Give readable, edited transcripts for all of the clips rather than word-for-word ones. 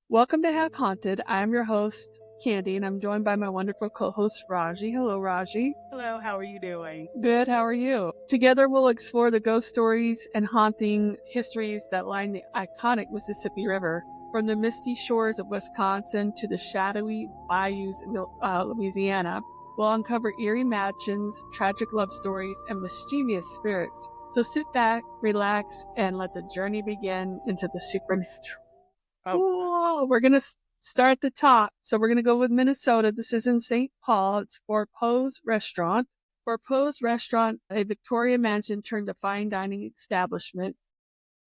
Welcome to Have Haunted. I'm your host, Candi, and I'm joined by my wonderful co-host, Raji. Hello, Raji. Hello, how are you doing? Good, how are you? Together, we'll explore the ghost stories and haunting histories that line the iconic Mississippi River. From the misty shores of Wisconsin to the shadowy bayous of Louisiana, we'll uncover eerie mansions, tragic love stories, and mischievous spirits. So sit back, relax, and let the journey begin into the supernatural. Oh, Whoa, we're going to start at the top. So we're going to go with Minnesota. This is in St. Paul. It's for Poe's Restaurant. For Poe's Restaurant, a Victorian mansion turned a fine dining establishment,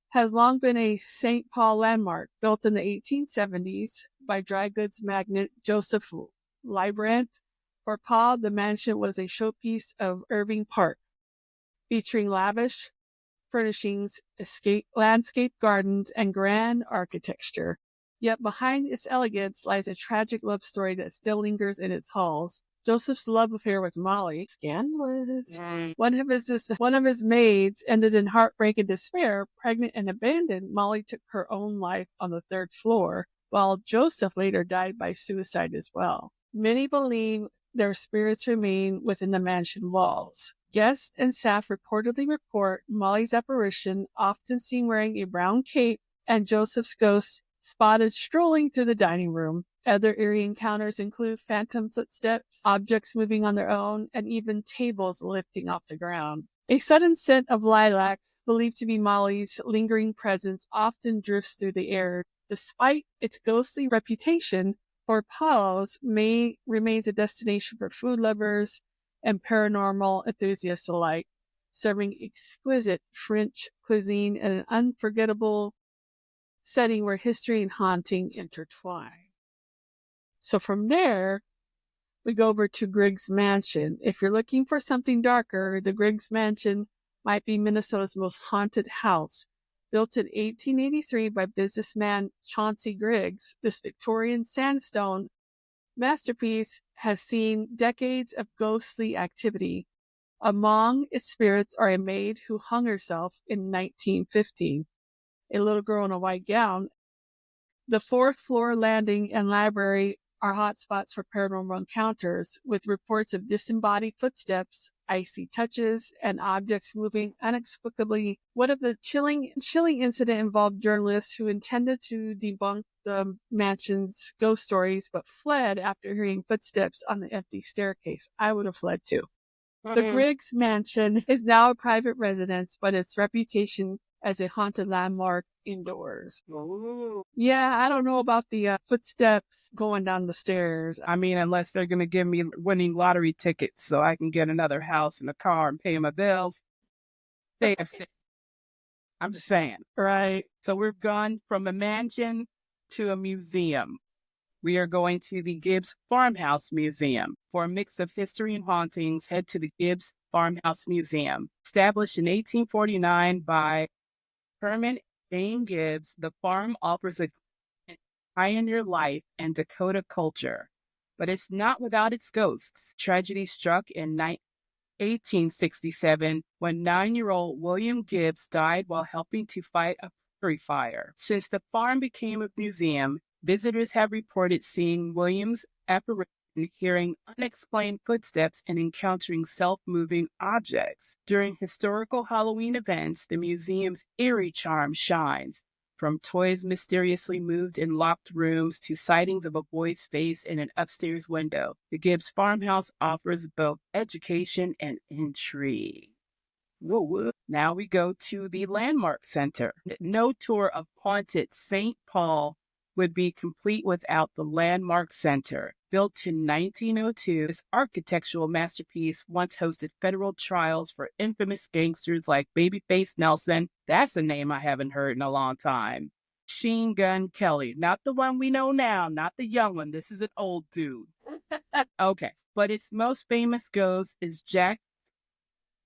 has long been a St. Paul landmark. Built in the 1870s by dry goods magnate Joseph Librant. For Paul, the mansion was a showpiece of Irving Park, featuring lavish furnishings, landscape gardens, and grand architecture. Yet behind its elegance lies a tragic love story that still lingers in its halls. Joseph's love affair with Molly, scandalous. One of his maids ended in heartbreak and despair. Pregnant and abandoned, Molly took her own life on the third floor, while Joseph later died by suicide as well. Many believe their spirits remain within the mansion walls. Guests and staff reportedly report Molly's apparition, often seen wearing a brown cape, and Joseph's ghost spotted strolling through the dining room. Other eerie encounters include phantom footsteps, objects moving on their own, and even tables lifting off the ground. A sudden scent of lilac, believed to be Molly's lingering presence, often drifts through the air. Despite its ghostly reputation, Fort Paul's remains a destination for food lovers and paranormal enthusiasts alike, serving exquisite French cuisine in an unforgettable setting where history and haunting intertwine. So from there, we go over to Griggs Mansion. If you're looking for something darker, the Griggs Mansion might be Minnesota's most haunted house. Built in 1883 by businessman Chauncey Griggs, this Victorian sandstone masterpiece has seen decades of ghostly activity. Among its spirits are a maid who hung herself in 1915, a little girl in a white gown. The fourth floor landing and library are hotspots for paranormal encounters, with reports of disembodied footsteps, icy touches, and objects moving inexplicably. One of the chilling incident involved journalists who intended to debunk the mansion's ghost stories, but fled after hearing footsteps on the empty staircase. I would have fled too. The Griggs Mansion is now a private residence, but its reputation as a haunted landmark indoors. Ooh. Yeah, I don't know about the footsteps going down the stairs. I mean, unless they're going to give me winning lottery tickets so I can get another house and a car and pay my bills. They have said, I'm just saying. Right. So we've gone from a mansion to a museum. We are going to the Gibbs Farmhouse Museum. For a mix of history and hauntings, head to the Gibbs Farmhouse Museum. Established in 1849 by Herman Jane Gibbs, the farm offers a pioneer life and Dakota culture. But it's not without its ghosts. Tragedy struck in 1867 when 9-year-old William Gibbs died while helping to fight a prairie fire. Since the farm became a museum, visitors have reported seeing William's apparition, hearing unexplained footsteps, and encountering self-moving objects. During historical Halloween events, the museum's eerie charm shines, from toys mysteriously moved in locked rooms to sightings of a boy's face in an upstairs window. The Gibbs Farmhouse offers both education and intrigue. Whoa, whoa. Now we go to the Landmark Center. No tour of haunted St. Paul would be complete without the Landmark Center. Built in 1902, this architectural masterpiece once hosted federal trials for infamous gangsters like Babyface Nelson. That's a name I haven't heard in a long time. Machine Gun Kelly. Not the one we know now, not the young one. This is an old dude. Okay. But its most famous ghost is Jack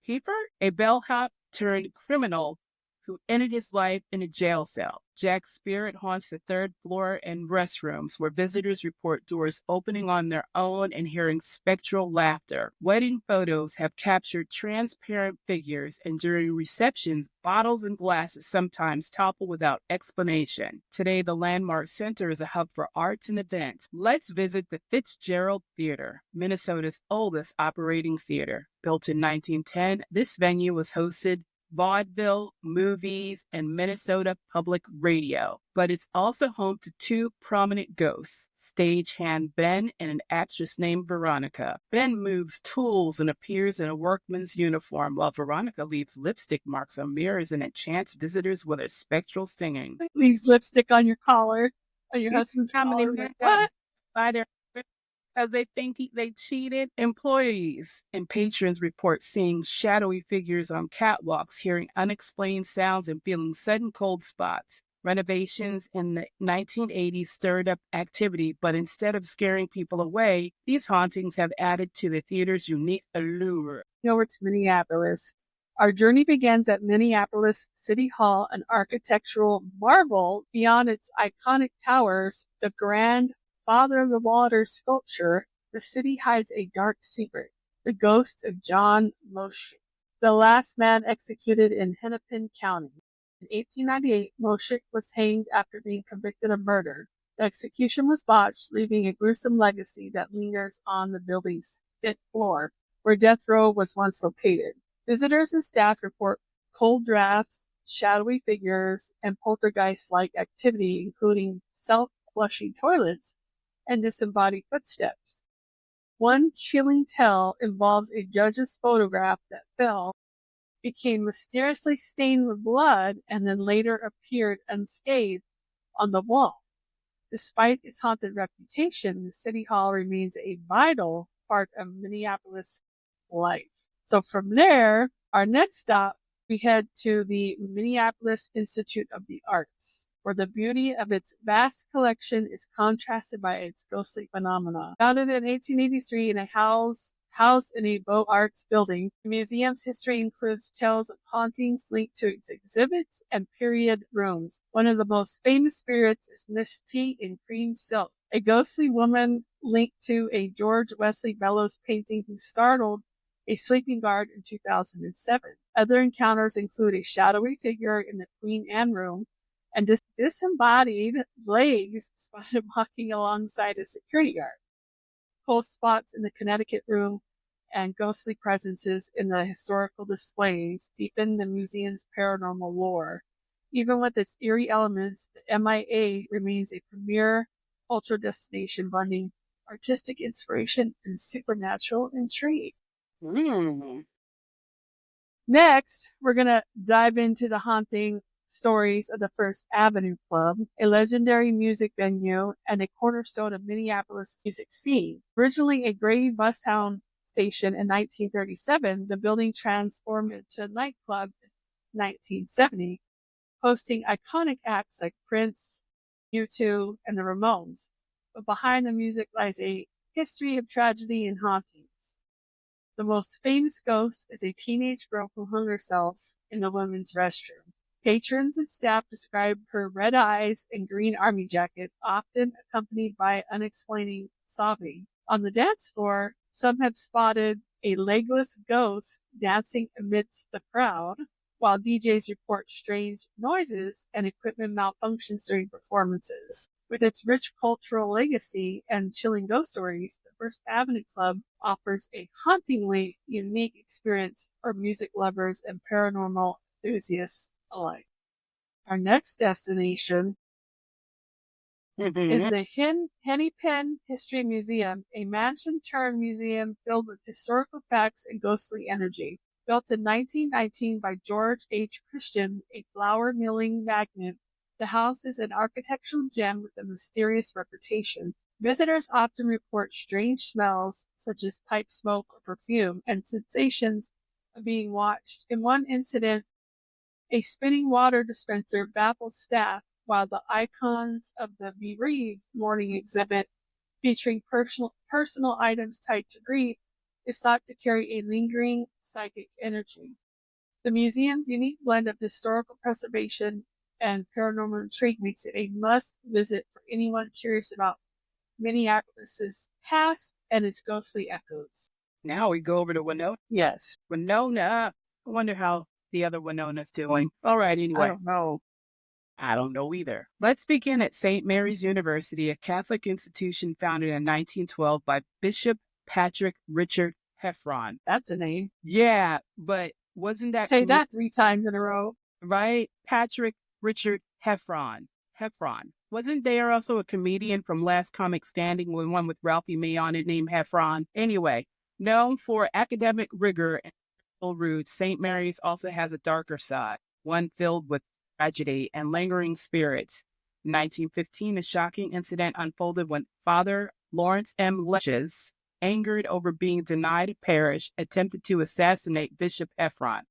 Heifer, a bellhop turned criminal who ended his life in a jail cell. Jack's spirit haunts the third floor and restrooms, where visitors report doors opening on their own and hearing spectral laughter. Wedding photos have captured transparent figures, and during receptions, bottles and glasses sometimes topple without explanation. Today, the Landmark Center is a hub for arts and events. Let's visit the Fitzgerald Theater, Minnesota's oldest operating theater. Built in 1910, this venue was hosted vaudeville, movies, and Minnesota Public Radio. But it's also home to two prominent ghosts, stagehand Ben and an actress named Veronica. Ben moves tools and appears in a workman's uniform, while Veronica leaves lipstick marks on mirrors and enchants visitors with her spectral singing. Leaves lipstick on your collar, on your husband's collar. What? By their because they think they cheated. Employees and patrons report seeing shadowy figures on catwalks, hearing unexplained sounds, and feeling sudden cold spots. Renovations in the 1980s stirred up activity, but instead of scaring people away, these hauntings have added to the theater's unique allure. Over to Minneapolis. Our journey begins at Minneapolis City Hall, an architectural marvel. Beyond its iconic towers, the grand Father of the Water sculpture, the city hides a dark secret, the ghost of John Moshik, the last man executed in Hennepin County. In 1898, Moshik was hanged after being convicted of murder. The execution was botched, leaving a gruesome legacy that lingers on the building's 5th floor, where death row was once located. Visitors and staff report cold drafts, shadowy figures, and poltergeist-like activity, including self-flushing toilets and disembodied footsteps. One chilling tale involves a judge's photograph that fell, became mysteriously stained with blood, and then later appeared unscathed on the wall. Despite its haunted reputation, the City Hall remains a vital part of Minneapolis life. So from there, our next stop, we head to the Minneapolis Institute of the Arts, where the beauty of its vast collection is contrasted by its ghostly phenomena. Founded in 1883 and housed in a Beaux Arts building, the museum's history includes tales of hauntings linked to its exhibits and period rooms. One of the most famous spirits is Miss T in cream silk, a ghostly woman linked to a George Wesley Bellows painting who startled a sleeping guard in 2007. Other encounters include a shadowy figure in the Queen Anne room, and disembodied legs spotted walking alongside a security guard. Cold spots in the Connecticut room and ghostly presences in the historical displays deepen the museum's paranormal lore. Even with its eerie elements, the MIA remains a premier cultural destination blending artistic inspiration and supernatural intrigue. Next, we're going to dive into the haunting stories of the First Avenue Club, a legendary music venue and a cornerstone of Minneapolis music scene. Originally a grain bus town station in 1937, the building transformed into a nightclub in 1970, hosting iconic acts like Prince, U2, and the Ramones. But behind the music lies a history of tragedy and hauntings. The most famous ghost is a teenage girl who hung herself in the women's restroom. Patrons and staff describe her red eyes and green army jacket, often accompanied by unexplained sobbing. On the dance floor, some have spotted a legless ghost dancing amidst the crowd, while DJs report strange noises and equipment malfunctions during performances. With its rich cultural legacy and chilling ghost stories, the First Avenue Club offers a hauntingly unique experience for music lovers and paranormal enthusiasts alike. Our next destination is the Hennepin History Museum, a mansion-turned museum filled with historical facts and ghostly energy. Built in 1919 by George H. Christian, a flour milling magnate, the house is an architectural gem with a mysterious reputation. Visitors often report strange smells, such as pipe smoke or perfume, and sensations of being watched. In one incident, a spinning water dispenser baffled staff, while the icons of the bereaved mourning exhibit, featuring personal items tied to grief, is thought to carry a lingering psychic energy. The museum's unique blend of historical preservation and paranormal intrigue makes it a must-visit for anyone curious about Minneapolis's past and its ghostly echoes. Now we go over to Winona. Yes. Winona. I wonder how the other Winona's doing. All right, anyway. I don't know. I don't know either. Let's begin at St. Mary's University, a Catholic institution founded in 1912 by Bishop Patrick Richard Heffron. That's a name. Yeah, but wasn't that... Say that 3 times in a row. Right? Patrick Richard Heffron. Wasn't there also a comedian from Last Comic Standing, one with Ralphie May on it, named Heffron? Anyway, known for academic rigor and roots, St. Mary's also has a darker side, one filled with tragedy and lingering spirits. In 1915, a shocking incident unfolded when Father Lawrence M. Leshes, angered over being denied a parish, attempted to assassinate Bishop Heffron.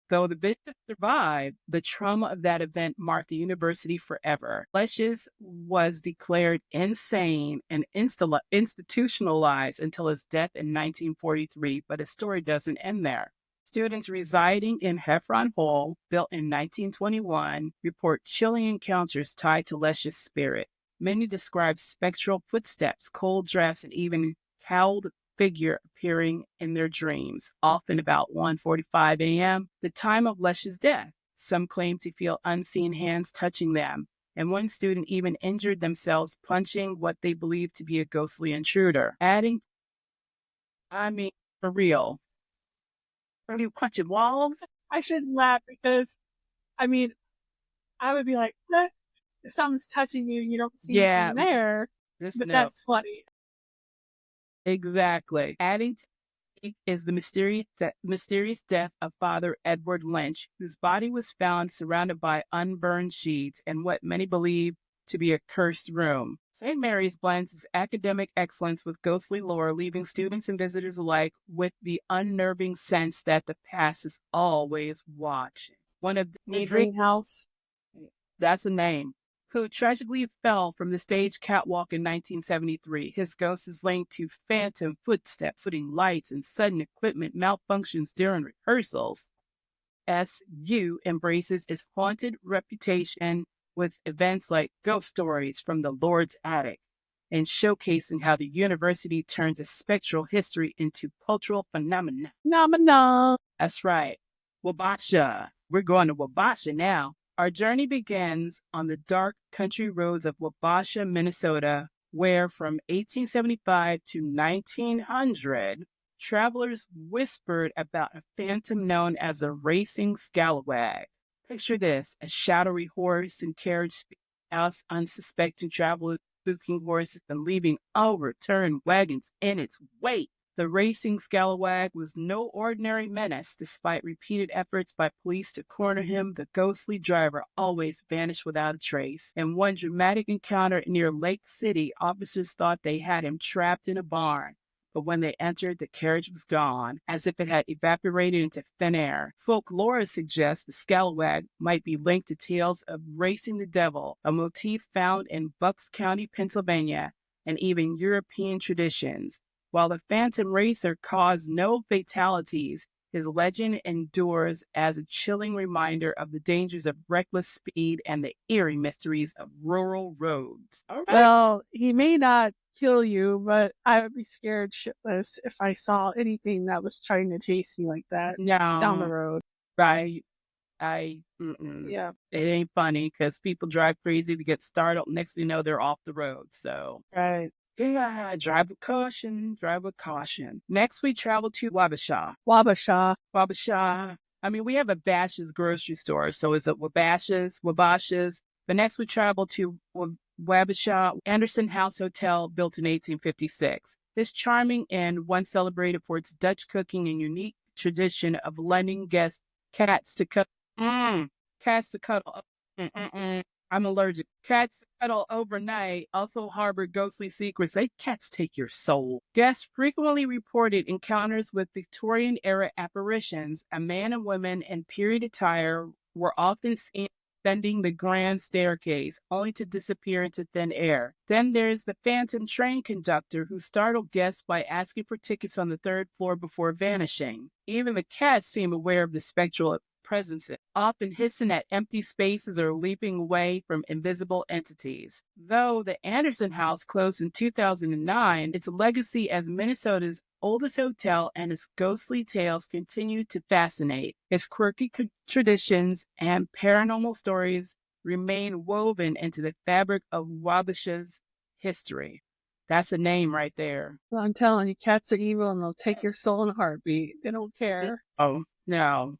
Though the bishop survived, the trauma of that event marked the university forever. Leshes was declared insane and institutionalized until his death in 1943, but his story doesn't end there. Students residing in Heffron Hall, built in 1921, report chilling encounters tied to Leshes' spirit. Many describe spectral footsteps, cold drafts, and even cowled figure appearing in their dreams, often about 1:45 a.m., the time of Leshes' death. Some claim to feel unseen hands touching them, and one student even injured themselves punching what they believed to be a ghostly intruder. For real. Are you punching walls? I shouldn't laugh because, I would be like, if someone's touching you, you don't see anything there. That's funny. Exactly. Adding to it is the mysterious death of Father Edward Lynch, whose body was found surrounded by unburned sheets and what many believe to be a cursed room. St. Mary's blends its academic excellence with ghostly lore, leaving students and visitors alike with the unnerving sense that the past is always watching. One of the Greenhouse. That's a name. Who tragically fell from the stage catwalk in 1973. His ghost is linked to phantom footsteps, putting lights and sudden equipment malfunctions during rehearsals. SU embraces its haunted reputation with events like Ghost Stories from the Lord's Attic and showcasing how the university turns a spectral history into cultural phenomena. That's right. Wabasha. We're going to Wabasha now. Our journey begins on the dark country roads of Wabasha, Minnesota, where from 1875 to 1900, travelers whispered about a phantom known as a racing scalawag. Picture this, a shadowy horse and carriage house unsuspecting travelers spooking horses and leaving overturned wagons in its wake. The racing scalawag was no ordinary menace. Despite repeated efforts by police to corner him, the ghostly driver always vanished without a trace. In one dramatic encounter near Lake City, officers thought they had him trapped in a barn. But when they entered, the carriage was gone, as if it had evaporated into thin air. Folklore suggests the scalawag might be linked to tales of racing the devil, a motif found in Bucks County, Pennsylvania, and even European traditions. While the Phantom Racer caused no fatalities, his legend endures as a chilling reminder of the dangers of reckless speed and the eerie mysteries of rural roads. Right. Well, he may not kill you, but I would be scared shitless if I saw anything that was trying to chase me like that down the road. Right. Yeah. It ain't funny because people drive crazy to get startled. Next thing you know, they're off the road. So. Right. Yeah, drive with caution. Next, we travel to Wabasha. We have a Bash's grocery store. So is it Wabasha's? But next we travel to Wabasha Anderson House Hotel, built in 1856. This charming inn, once celebrated for its Dutch cooking and unique tradition of lending guests cats to cuddle. I'm allergic. Cats cuddle overnight, also harbor ghostly secrets. Cats take your soul. Guests frequently reported encounters with Victorian-era apparitions. A man and women in period attire were often seen ascending the grand staircase, only to disappear into thin air. Then there's the phantom train conductor who startled guests by asking for tickets on the third floor before vanishing. Even the cats seem aware of the spectral presences, often hissing at empty spaces or leaping away from invisible entities. Though the Anderson House closed in 2009, its legacy as Minnesota's oldest hotel and its ghostly tales continue to fascinate. Its quirky traditions and paranormal stories remain woven into the fabric of Wabasha's history. That's a name right there. Well, I'm telling you, cats are evil and they'll take your soul in a heartbeat. They don't care. Oh, no.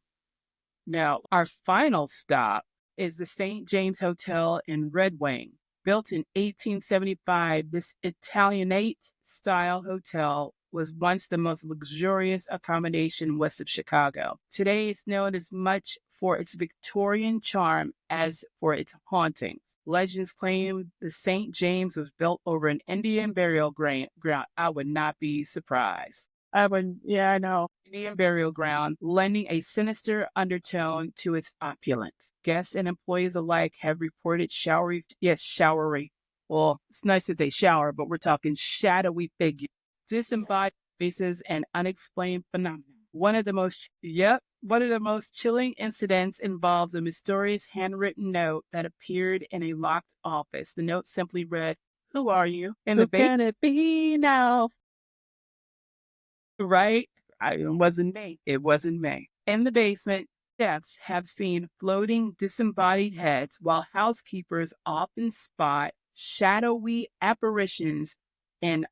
Now, our final stop is the St. James Hotel in Red Wing. Built in 1875, this Italianate-style hotel was once the most luxurious accommodation west of Chicago. Today, it's known as much for its Victorian charm as for its hauntings. Legends claim the St. James was built over an Indian burial ground. I would not be surprised. Yeah, I know. Indian burial ground, lending a sinister undertone to its opulence. Guests and employees alike have reported showery. Well, it's nice that they shower, but we're talking shadowy figures, disembodied faces, and unexplained phenomena. One of the most chilling incidents involves a mysterious handwritten note that appeared in a locked office. The note simply read, "Who are you?" Who can it be now? Right? It wasn't me. It wasn't me. In the basement, chefs have seen floating disembodied heads, while housekeepers often spot shadowy apparitions in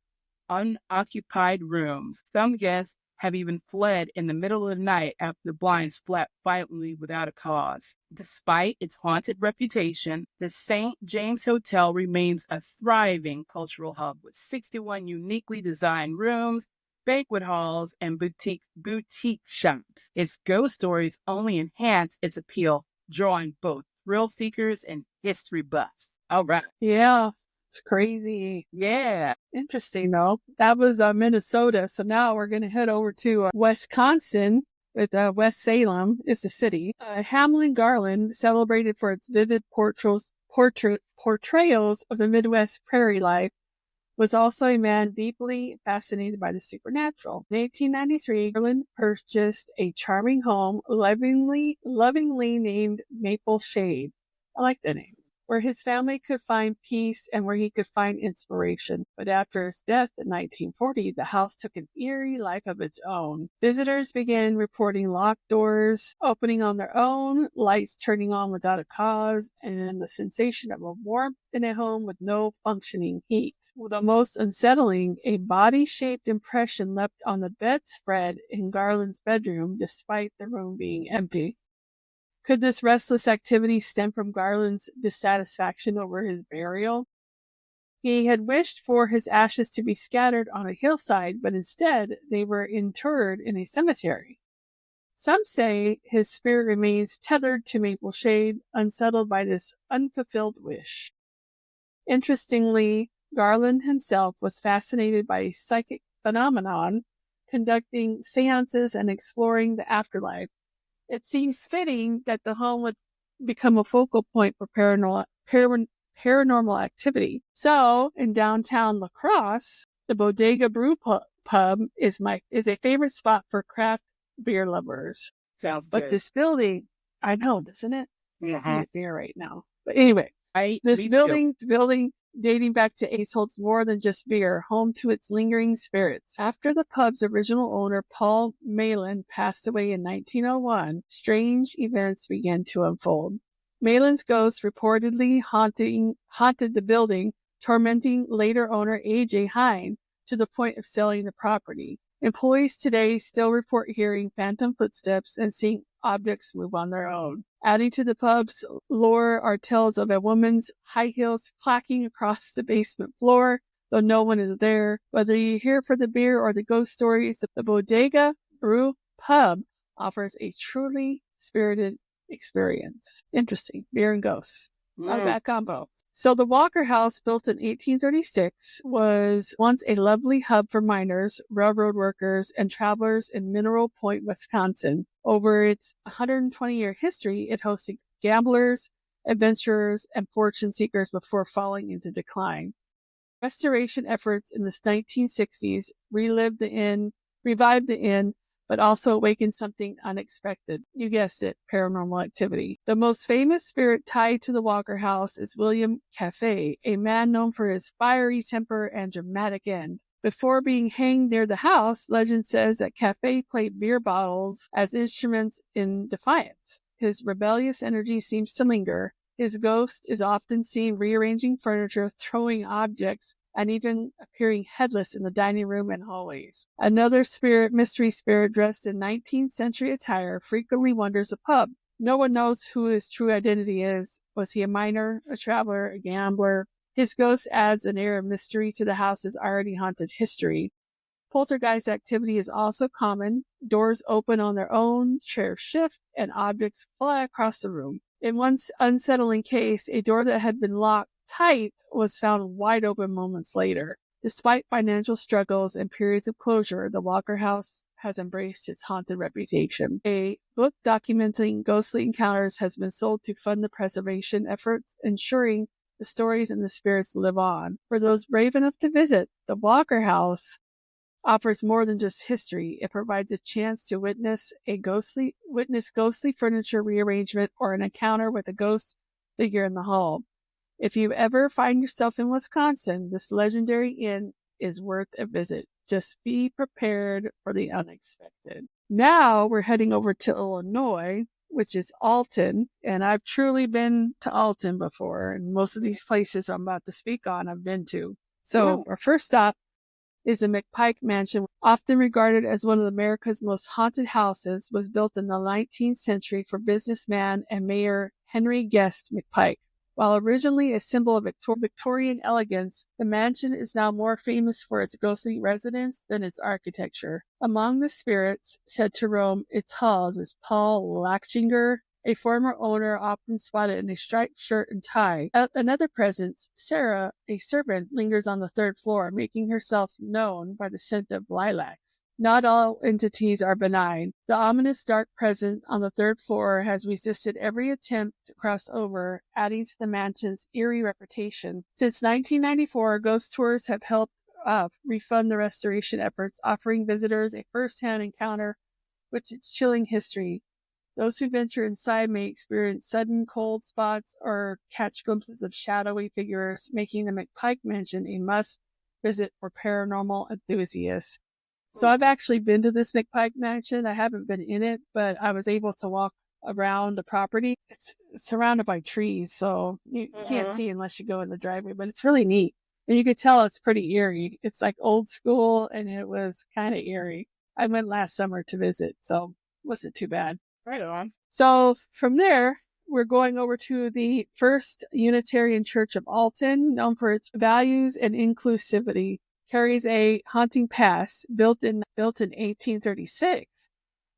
unoccupied rooms. Some guests have even fled in the middle of the night after the blinds flapped violently without a cause. Despite its haunted reputation, the St. James Hotel remains a thriving cultural hub with 61 uniquely designed rooms, banquet halls, and boutique shops. Its ghost stories only enhance its appeal, drawing both thrill seekers and history buffs. All right. Yeah, it's crazy. Yeah. Interesting, though. That was Minnesota. So now we're going to head over to Wisconsin with West Salem is the city. Hamlin Garland, celebrated for its vivid portrayals of the Midwest prairie life, was also a man deeply fascinated by the supernatural. In 1893, Garland purchased a charming home lovingly named Maple Shade. I like that name. Where his family could find peace and where he could find inspiration. But after his death in 1940, the house took an eerie life of its own. Visitors began reporting locked doors opening on their own, lights turning on without a cause, and the sensation of a warmth in a home with no functioning heat. The most unsettling, a body-shaped impression left on the bedspread in Garland's bedroom despite the room being empty. Could this restless activity stem from Garland's dissatisfaction over his burial? He had wished for his ashes to be scattered on a hillside, but instead they were interred in a cemetery. Some say his spirit remains tethered to Maple Shade, unsettled by this unfulfilled wish. Interestingly, Garland himself was fascinated by a psychic phenomenon, conducting seances and exploring the afterlife. It seems fitting that the home would become a focal point for paranormal activity. So, in downtown La Crosse, the Bodega Brew Pub is a favorite spot for craft beer lovers. Sounds but good. This building, I know, doesn't it? Uh-huh. I need beer right now. But anyway, this building dating back to Ace holds more than just beer, home to its lingering spirits. After the pub's original owner, Paul Malin, passed away in 1901, strange events began to unfold. Malin's ghost reportedly haunted the building, tormenting later owner A.J. Hine to the point of selling the property. Employees today still report hearing phantom footsteps and seeing objects move on their own. Adding to the pub's lore are tales of a woman's high heels clacking across the basement floor, though no one is there. Whether you're here for the beer or the ghost stories, the Bodega Brew Pub offers a truly spirited experience. Interesting. Beer and ghosts. Not a bad combo. So the Walker House, built in 1836, was once a lovely hub for miners, railroad workers, and travelers in Mineral Point, Wisconsin. Over its 120-year history, it hosted gamblers, adventurers, and fortune seekers before falling into decline. Restoration efforts in the 1960s revived the inn, but also awakened something unexpected. You guessed it, paranormal activity. The most famous spirit tied to the Walker House is William Caffey, a man known for his fiery temper and dramatic end. Before being hanged near the house, legend says that Caffey played beer bottles as instruments in defiance. His rebellious energy seems to linger. His ghost is often seen rearranging furniture, throwing objects, and even appearing headless in the dining room and hallways. Another mystery spirit dressed in 19th century attire, frequently wanders a pub. No one knows who his true identity is. Was he a miner, a traveler, a gambler? His ghost adds an air of mystery to the house's already haunted history. Poltergeist activity is also common. Doors open on their own, chairs shift, and objects fly across the room. In one unsettling case, a door that had been locked tight was found wide open moments later. Despite financial struggles and periods of closure, the Walker House has embraced its haunted reputation. A book documenting ghostly encounters has been sold to fund the preservation efforts, ensuring the stories and the spirits live on. For those brave enough to visit, the Walker House offers more than just history. It provides a chance to witness ghostly furniture rearrangement or an encounter with a ghost figure in the hall. If you ever find yourself in Wisconsin, this legendary inn is worth a visit. Just be prepared for the unexpected. Now we're heading over to Illinois, which is Alton, and I've truly been to Alton before, and most of these places I'm about to speak on I've been to. So our first stop is the McPike Mansion, often regarded as one of America's most haunted houses, was built in the 19th century for businessman and Mayor Henry Guest McPike. While originally a symbol of Victorian elegance, the mansion is now more famous for its ghostly residents than its architecture. Among the spirits said to roam its halls is Paul Lachinger, a former owner often spotted in a striped shirt and tie. Another presence, Sarah, a servant, lingers on the third floor, making herself known by the scent of lilacs. Not all entities are benign. The ominous dark presence on the third floor has resisted every attempt to cross over, adding to the mansion's eerie reputation. Since 1994, ghost tours have helped refund the restoration efforts, offering visitors a first-hand encounter with its chilling history. Those who venture inside may experience sudden cold spots or catch glimpses of shadowy figures, making the McPike Mansion a must-visit for paranormal enthusiasts. So I've actually been to this McPike Mansion. I haven't been in it, but I was able to walk around the property. It's surrounded by trees, so you can't see unless you go in the driveway, but it's really neat. And you could tell it's pretty eerie. It's like old school, and it was kind of eerie. I went last summer to visit, so it wasn't too bad. Right on. So from there, we're going over to the First Unitarian Church of Alton, known for its values and inclusivity. Carries a haunting past. Built in 1836.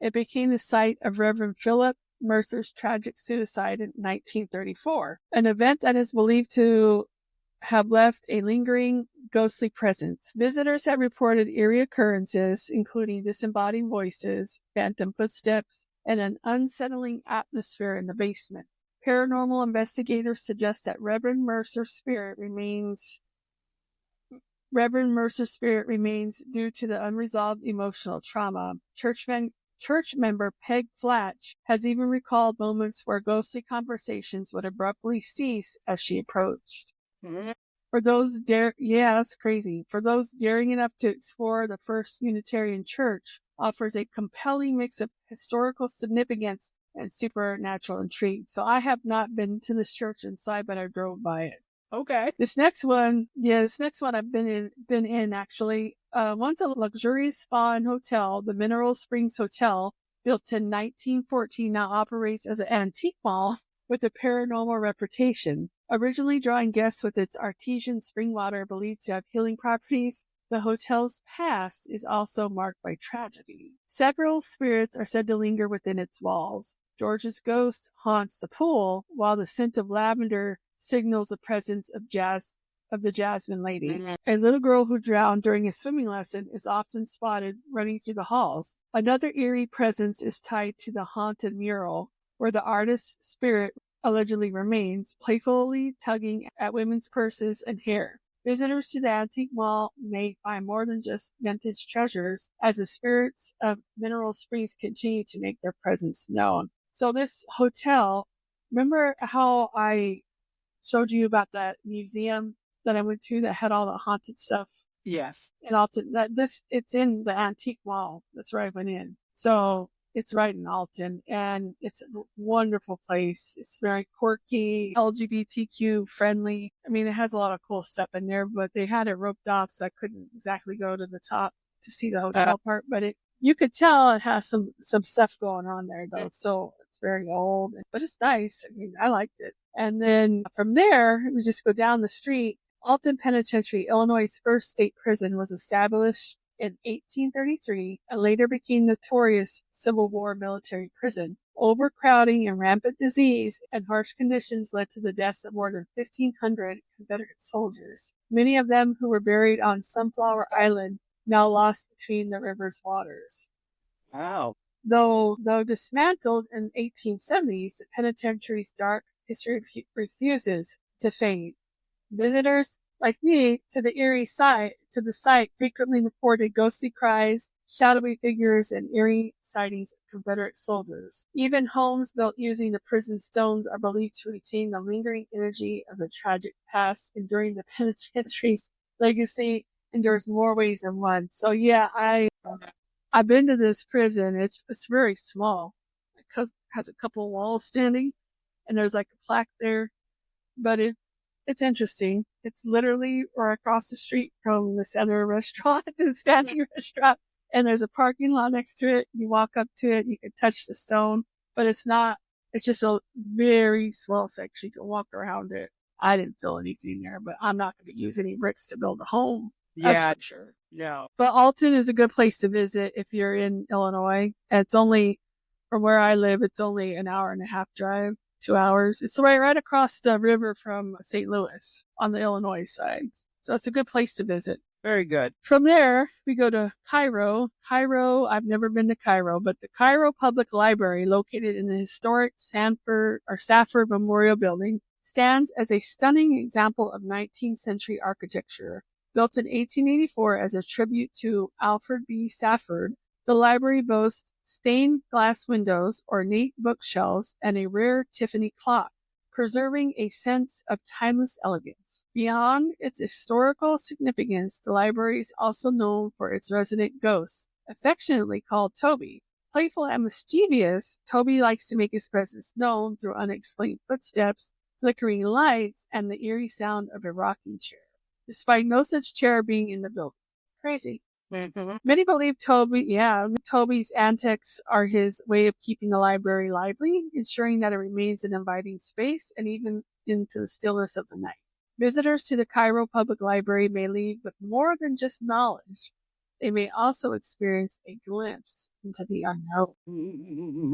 It became the site of Reverend Philip Mercer's tragic suicide in 1934, an event that is believed to have left a lingering ghostly presence. Visitors have reported eerie occurrences, including disembodied voices, phantom footsteps, and an unsettling atmosphere in the basement. Paranormal investigators suggest that Reverend Mercer's spirit remains due to the unresolved emotional trauma. Church member Peg Flatch has even recalled moments where ghostly conversations would abruptly cease as she approached. Mm-hmm. For those that's crazy. For those daring enough to explore, the First Unitarian Church offers a compelling mix of historical significance and supernatural intrigue. So I have not been to this church inside, but I drove by it. Okay. This next one I've been in actually. Once a luxurious spa and hotel, the Mineral Springs Hotel, built in 1914, now operates as an antique mall with a paranormal reputation. Originally drawing guests with its artesian spring water believed to have healing properties, the hotel's past is also marked by tragedy. Several spirits are said to linger within its walls. George's ghost haunts the pool, while the scent of lavender signals the presence of the Jasmine Lady. Mm-hmm. A little girl who drowned during a swimming lesson is often spotted running through the halls. Another eerie presence is tied to the haunted mural, where the artist's spirit allegedly remains, playfully tugging at women's purses and hair. Visitors to the antique mall may find more than just vintage treasures as the spirits of mineral springs continue to make their presence known. So this hotel, remember how I showed you about that museum that I went to that had all the haunted stuff? Yes. And Alton, it's in the antique mall. That's where I went in. So it's right in Alton, and it's a wonderful place. It's very quirky, LGBTQ friendly. I mean, it has a lot of cool stuff in there, but they had it roped off, so I couldn't exactly go to the top to see the hotel part. But you could tell it has some stuff going on there, though. So it's very old, but it's nice. I mean, I liked it. And then from there, we just go down the street. Alton Penitentiary, Illinois' first state prison, was established in 1833 and later became notorious Civil War military prison. Overcrowding and rampant disease and harsh conditions led to the deaths of more than 1,500 Confederate soldiers, many of them who were buried on Sunflower Island, now lost between the river's waters. Wow. Though dismantled in the 1870s, the penitentiary's dark history refuses to fade. Visitors like me to the site frequently reported ghostly cries, shadowy figures, and eerie sightings of Confederate soldiers. Even homes built using the prison stones are believed to retain the lingering energy of the tragic past, enduring the penitentiary's legacy endures more ways than one. So yeah, I've been to this prison. It's very small. It has a couple of walls standing, and there's like a plaque there, but it's interesting. It's literally right across the street from this other restaurant, this fancy restaurant, and there's a parking lot next to it. You walk up to it, you can touch the stone, but it's just a very small section. You can walk around it. I didn't feel anything there, but I'm not going to use any bricks to build a home. Yeah, That's for sure. No. But Alton is a good place to visit if you're in Illinois. And it's only, from where I live, it's only an hour and a half drive. 2 hours. It's right across the river from St. Louis on the Illinois side. So it's a good place to visit. Very good. From there, we go to Cairo. I've never been to Cairo, but the Cairo Public Library, located in the historic Safford Memorial Building, stands as a stunning example of 19th century architecture. Built in 1884 as a tribute to Alfred B. Safford, the library boasts stained glass windows, ornate bookshelves, and a rare Tiffany clock, preserving a sense of timeless elegance. Beyond its historical significance, the library is also known for its resident ghost, affectionately called Toby. Playful and mischievous, Toby likes to make his presence known through unexplained footsteps, flickering lights, and the eerie sound of a rocking chair, despite no such chair being in the building. Crazy. Mm-hmm. Many believe Toby's antics are his way of keeping the library lively, ensuring that it remains an inviting space and even into the stillness of the night. Visitors to the Cairo Public Library may leave with more than just knowledge. They may also experience a glimpse into the unknown.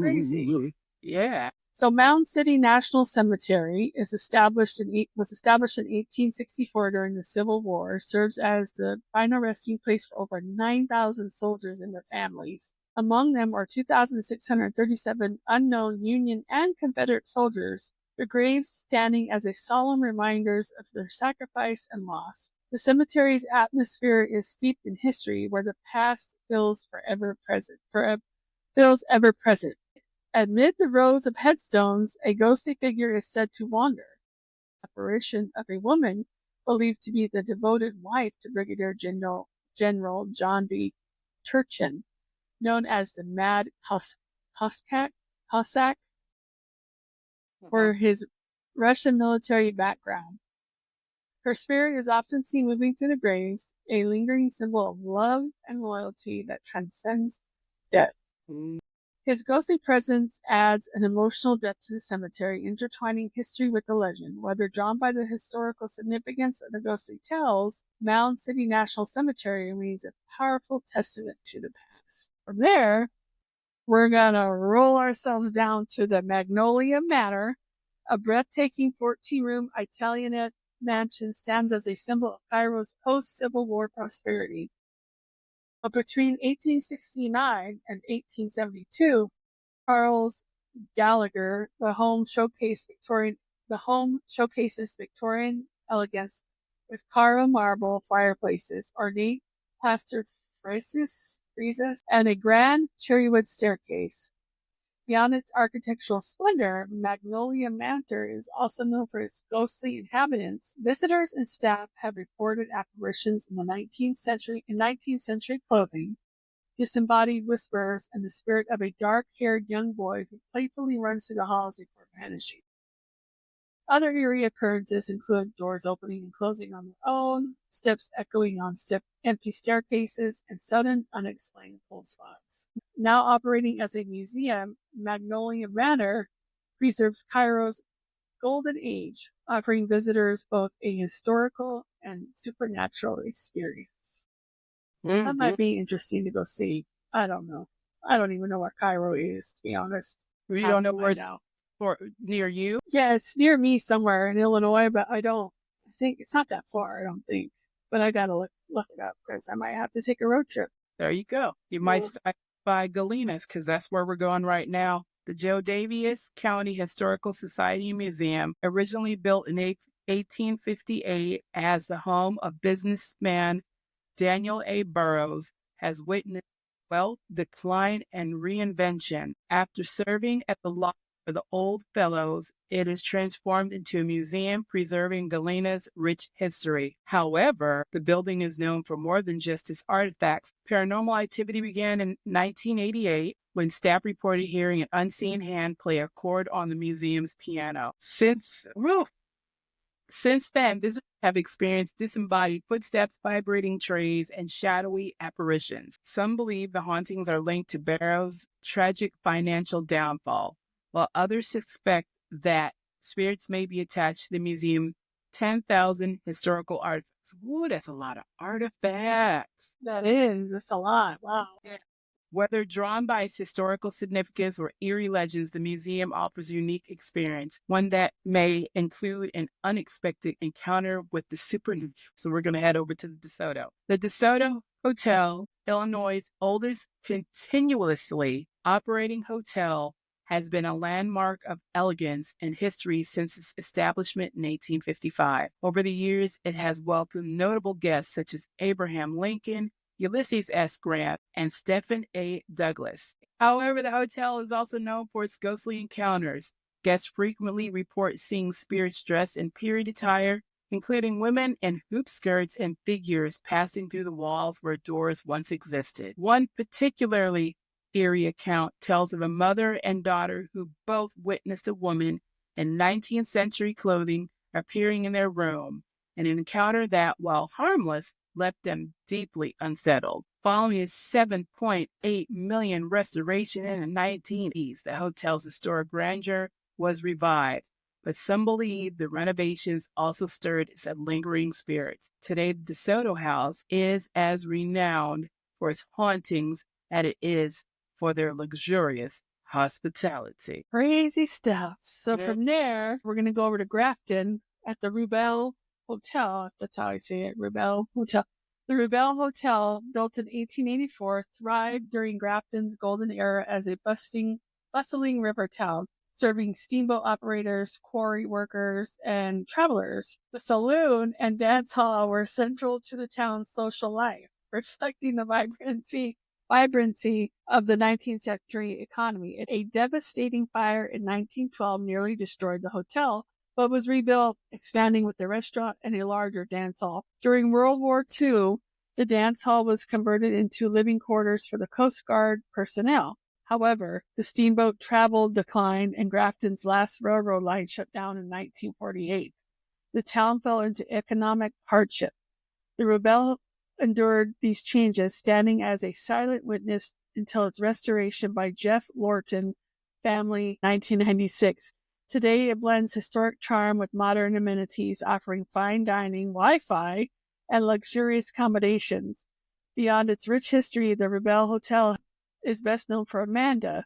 Crazy. Yeah. So Mound City National Cemetery was established in 1864 during the Civil War, serves as the final resting place for over 9,000 soldiers and their families. Among them are 2,637 unknown Union and Confederate soldiers, their graves standing as a solemn reminders of their sacrifice and loss. The cemetery's atmosphere is steeped in history, where the past feels ever present. Amid the rows of headstones, a ghostly figure is said to wander. The apparition of a woman believed to be the devoted wife to Brigadier General John B. Turchin, known as the Mad Cossack, for his Russian military background. Her spirit is often seen moving through the graves, a lingering symbol of love and loyalty that transcends death. His ghostly presence adds an emotional depth to the cemetery, intertwining history with the legend. Whether drawn by the historical significance or the ghostly tales, Mound City National Cemetery remains a powerful testament to the past. From there, we're gonna roll ourselves down to the Magnolia Manor. A breathtaking 14-room Italianate mansion stands as a symbol of Cairo's post-Civil War prosperity. But between 1869 and 1872, Charles Gallagher, the home showcases Victorian elegance with Carrara marble fireplaces, ornate plaster friezes, and a grand cherrywood staircase. Beyond its architectural splendor, Magnolia Manor is also known for its ghostly inhabitants. Visitors and staff have reported apparitions in the 19th century clothing, disembodied whisperers, and the spirit of a dark-haired young boy who playfully runs through the halls before vanishing. Other eerie occurrences include doors opening and closing on their own, steps echoing on empty staircases, and sudden, unexplained cold spots. Now operating as a museum, Magnolia Manor preserves Cairo's golden age, offering visitors both a historical and supernatural experience. That might be interesting to go see. I don't know. I don't even know where Cairo is, to be honest. You don't know where it's near you? Yeah, it's near me somewhere in Illinois, but I think it's not that far, I don't think. But I gotta look it up because I might have to take a road trip. There you go. You might stop by Galena's because that's where we're going right now. The Joe Daviess County Historical Society Museum, originally built in 1858 as the home of businessman Daniel A. Burroughs, has witnessed wealth, decline, and reinvention. After serving at the law for the Old Fellows, it is transformed into a museum preserving Galena's rich history. However, the building is known for more than just its artifacts. Paranormal activity began in 1988 when staff reported hearing an unseen hand play a chord on the museum's piano. Since then, visitors have experienced disembodied footsteps, vibrating trays, and shadowy apparitions. Some believe the hauntings are linked to Barrow's tragic financial downfall, while others suspect that spirits may be attached to the museum's 10,000 historical artifacts. Ooh, that's a lot of artifacts. That's a lot. Wow. Yeah. Whether drawn by its historical significance or eerie legends, the museum offers a unique experience, one that may include an unexpected encounter with the supernatural. So we're going to head over to the DeSoto. The DeSoto Hotel, Illinois' oldest continuously operating hotel, has been a landmark of elegance and history since its establishment in 1855. Over the years, it has welcomed notable guests such as Abraham Lincoln, Ulysses S. Grant, and Stephen A. Douglas. However, the hotel is also known for its ghostly encounters. Guests frequently report seeing spirits dressed in period attire, including women in hoop skirts and figures passing through the walls where doors once existed. One particularly eerie account tells of a mother and daughter who both witnessed a woman in 19th century clothing appearing in their room, an encounter that, while harmless, left them deeply unsettled. Following a $7.8 million restoration in the 1980s, the hotel's historic grandeur was revived, but some believe the renovations also stirred its lingering spirits. Today, the DeSoto House is as renowned for its hauntings as it is for their luxurious hospitality. Crazy stuff. So from there, we're going to go over to Grafton at the Rubel Hotel. That's how I say it, Rubel Hotel. The Rubel Hotel, built in 1884, thrived during Grafton's golden era as a bustling river town, serving steamboat operators, quarry workers, and travelers. The saloon and dance hall were central to the town's social life, reflecting the vibrancy of the 19th century economy. A devastating fire in 1912 nearly destroyed the hotel, but was rebuilt, expanding with the restaurant and a larger dance hall. During World War II, the dance hall was converted into living quarters for the Coast Guard personnel. However, the steamboat travel declined and Grafton's last railroad line shut down in 1948. The town fell into economic hardship. The Rubel endured these changes, standing as a silent witness until its restoration by Jeff Lorton family in 1996. Today, it blends historic charm with modern amenities, offering fine dining, Wi-Fi, and luxurious accommodations. Beyond its rich history, the Rubel Hotel is best known for Amanda,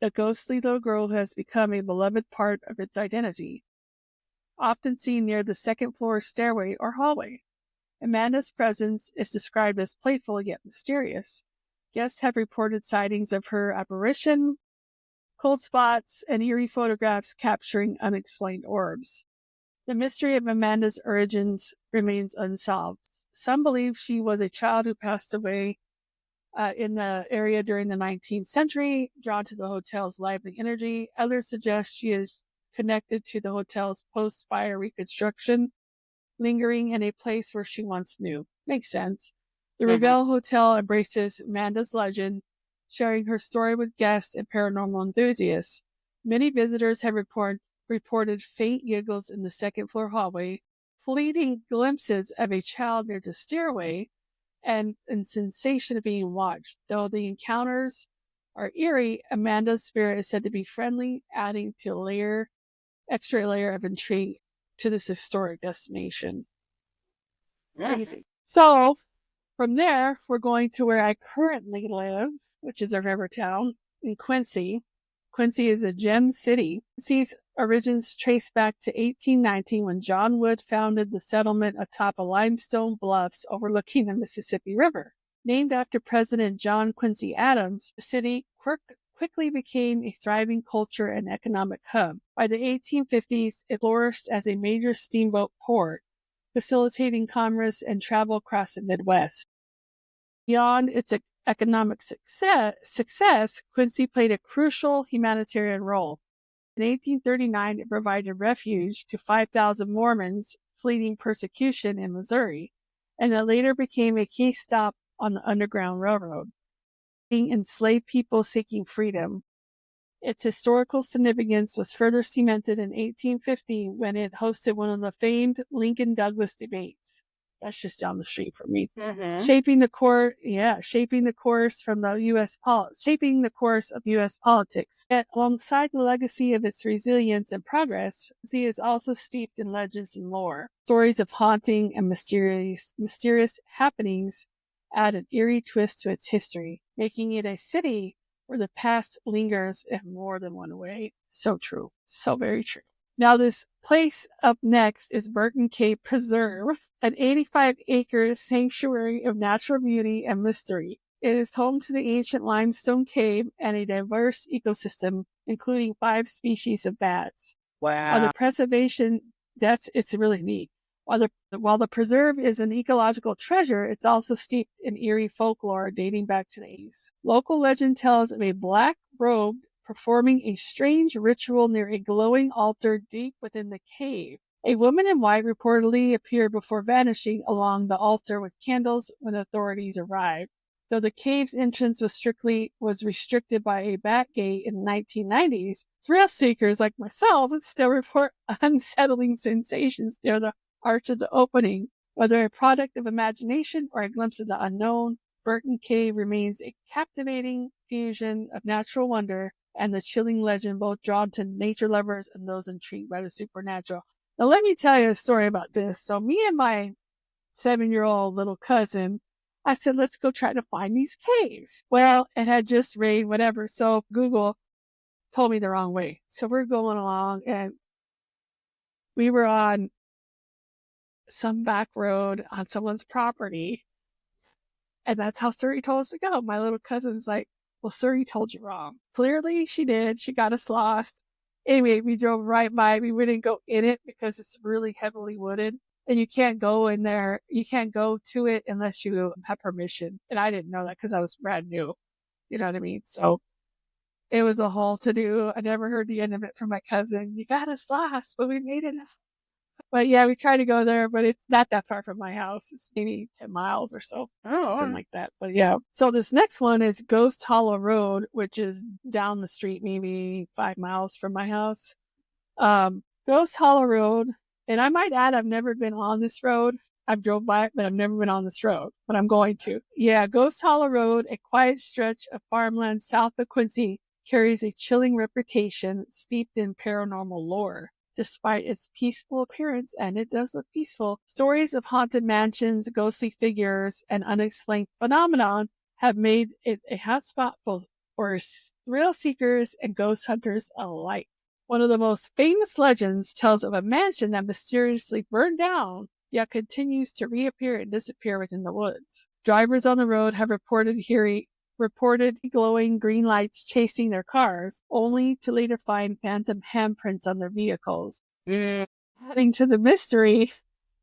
the ghostly little girl who has become a beloved part of its identity, often seen near the second-floor stairway or hallway. Amanda's presence is described as playful yet mysterious. Guests have reported sightings of her apparition cold spots, and eerie photographs capturing unexplained orbs. The mystery of Amanda's origins remains unsolved. Some believe she was a child who passed away in the area during the 19th century, drawn to the hotel's lively energy. Others suggest she is connected to the hotel's post-fire reconstruction, lingering in a place where she once knew. Makes sense. The Revelle Hotel embraces Amanda's legend, sharing her story with guests and paranormal enthusiasts. Many visitors have reported faint giggles in the second-floor hallway, fleeting glimpses of a child near the stairway, and sensation of being watched. Though the encounters are eerie, Amanda's spirit is said to be friendly, adding to extra layer of intrigue to this historic destination. Crazy. So, from there, we're going to where I currently live, which is a river town in Quincy. Quincy is a gem city. Quincy's origins trace back to 1819 when John Wood founded the settlement atop a limestone bluffs overlooking the Mississippi River. Named after President John Quincy Adams, the city quickly became a thriving culture and economic hub. By the 1850s, it flourished as a major steamboat port, facilitating commerce and travel across the Midwest. Beyond its economic success, Quincy played a crucial humanitarian role. In 1839, it provided refuge to 5,000 Mormons fleeing persecution in Missouri, and it later became a key stop on the Underground Railroad, enslaved people seeking freedom. Its historical significance was further cemented in 1850 when it hosted one of the famed Lincoln-Douglas debates. That's just down the street from me. Shaping the course of U.S. politics. Yet, alongside the legacy of its resilience and progress, Quincy is also steeped in legends and lore. Stories of haunting and mysterious happenings add an eerie twist to its history, making it a city where the past lingers in more than one way. So true. So very true. Now, this place up next is Burton Cave Preserve, an 85-acre sanctuary of natural beauty and mystery. It is home to the ancient limestone cave and a diverse ecosystem, including 5 species of bats. Wow. While the preservation, it's really neat. While the preserve is an ecological treasure, it's also steeped in eerie folklore dating back to the 80s. Local legend tells of a black-robed performing a strange ritual near a glowing altar deep within the cave. A woman in white reportedly appeared before vanishing along the altar with candles when authorities arrived. Though the cave's entrance was restricted by a bat gate in the 1990s, thrill seekers like myself still report unsettling sensations near the arch of the opening. Whether a product of imagination or a glimpse of the unknown, Burton Cave remains a captivating fusion of natural wonder and the chilling legend, both drawn to nature lovers and those intrigued by the supernatural. Now, let me tell you a story about this. So me and my 7-year-old little cousin, I said, let's go try to find these caves. Well, it had just rained, whatever. So Google told me the wrong way. So we're going along and we were on some back road on someone's property. And that's how Suri told us to go. My little cousin's like, well, Suri told you wrong. Clearly she did. She got us lost. Anyway, we drove right by. We didn't go in it because it's really heavily wooded. And you can't go in there. You can't go to it unless you have permission. And I didn't know that because I was brand new. You know what I mean? So it was a whole to-do. I never heard the end of it from my cousin. You got us lost, but we made it. But yeah, we tried to go there, but it's not that far from my house. It's maybe 10 miles or so. Something like that. But yeah. So this next one is Ghost Hollow Road, which is down the street, maybe 5 miles from my house. Ghost Hollow Road. And I might add, I've never been on this road. I've drove by it, but I've never been on this road, but I'm going to. Yeah, Ghost Hollow Road, a quiet stretch of farmland south of Quincy, carries a chilling reputation steeped in paranormal lore. Despite its peaceful appearance, and it does look peaceful, stories of haunted mansions, ghostly figures, and unexplained phenomenon have made it a hotspot for thrill seekers and ghost hunters alike. One of the most famous legends tells of a mansion that mysteriously burned down, yet continues to reappear and disappear within the woods. Drivers on the road have reported hearing reported glowing green lights chasing their cars, only to later find phantom handprints on their vehicles. Adding to the mystery,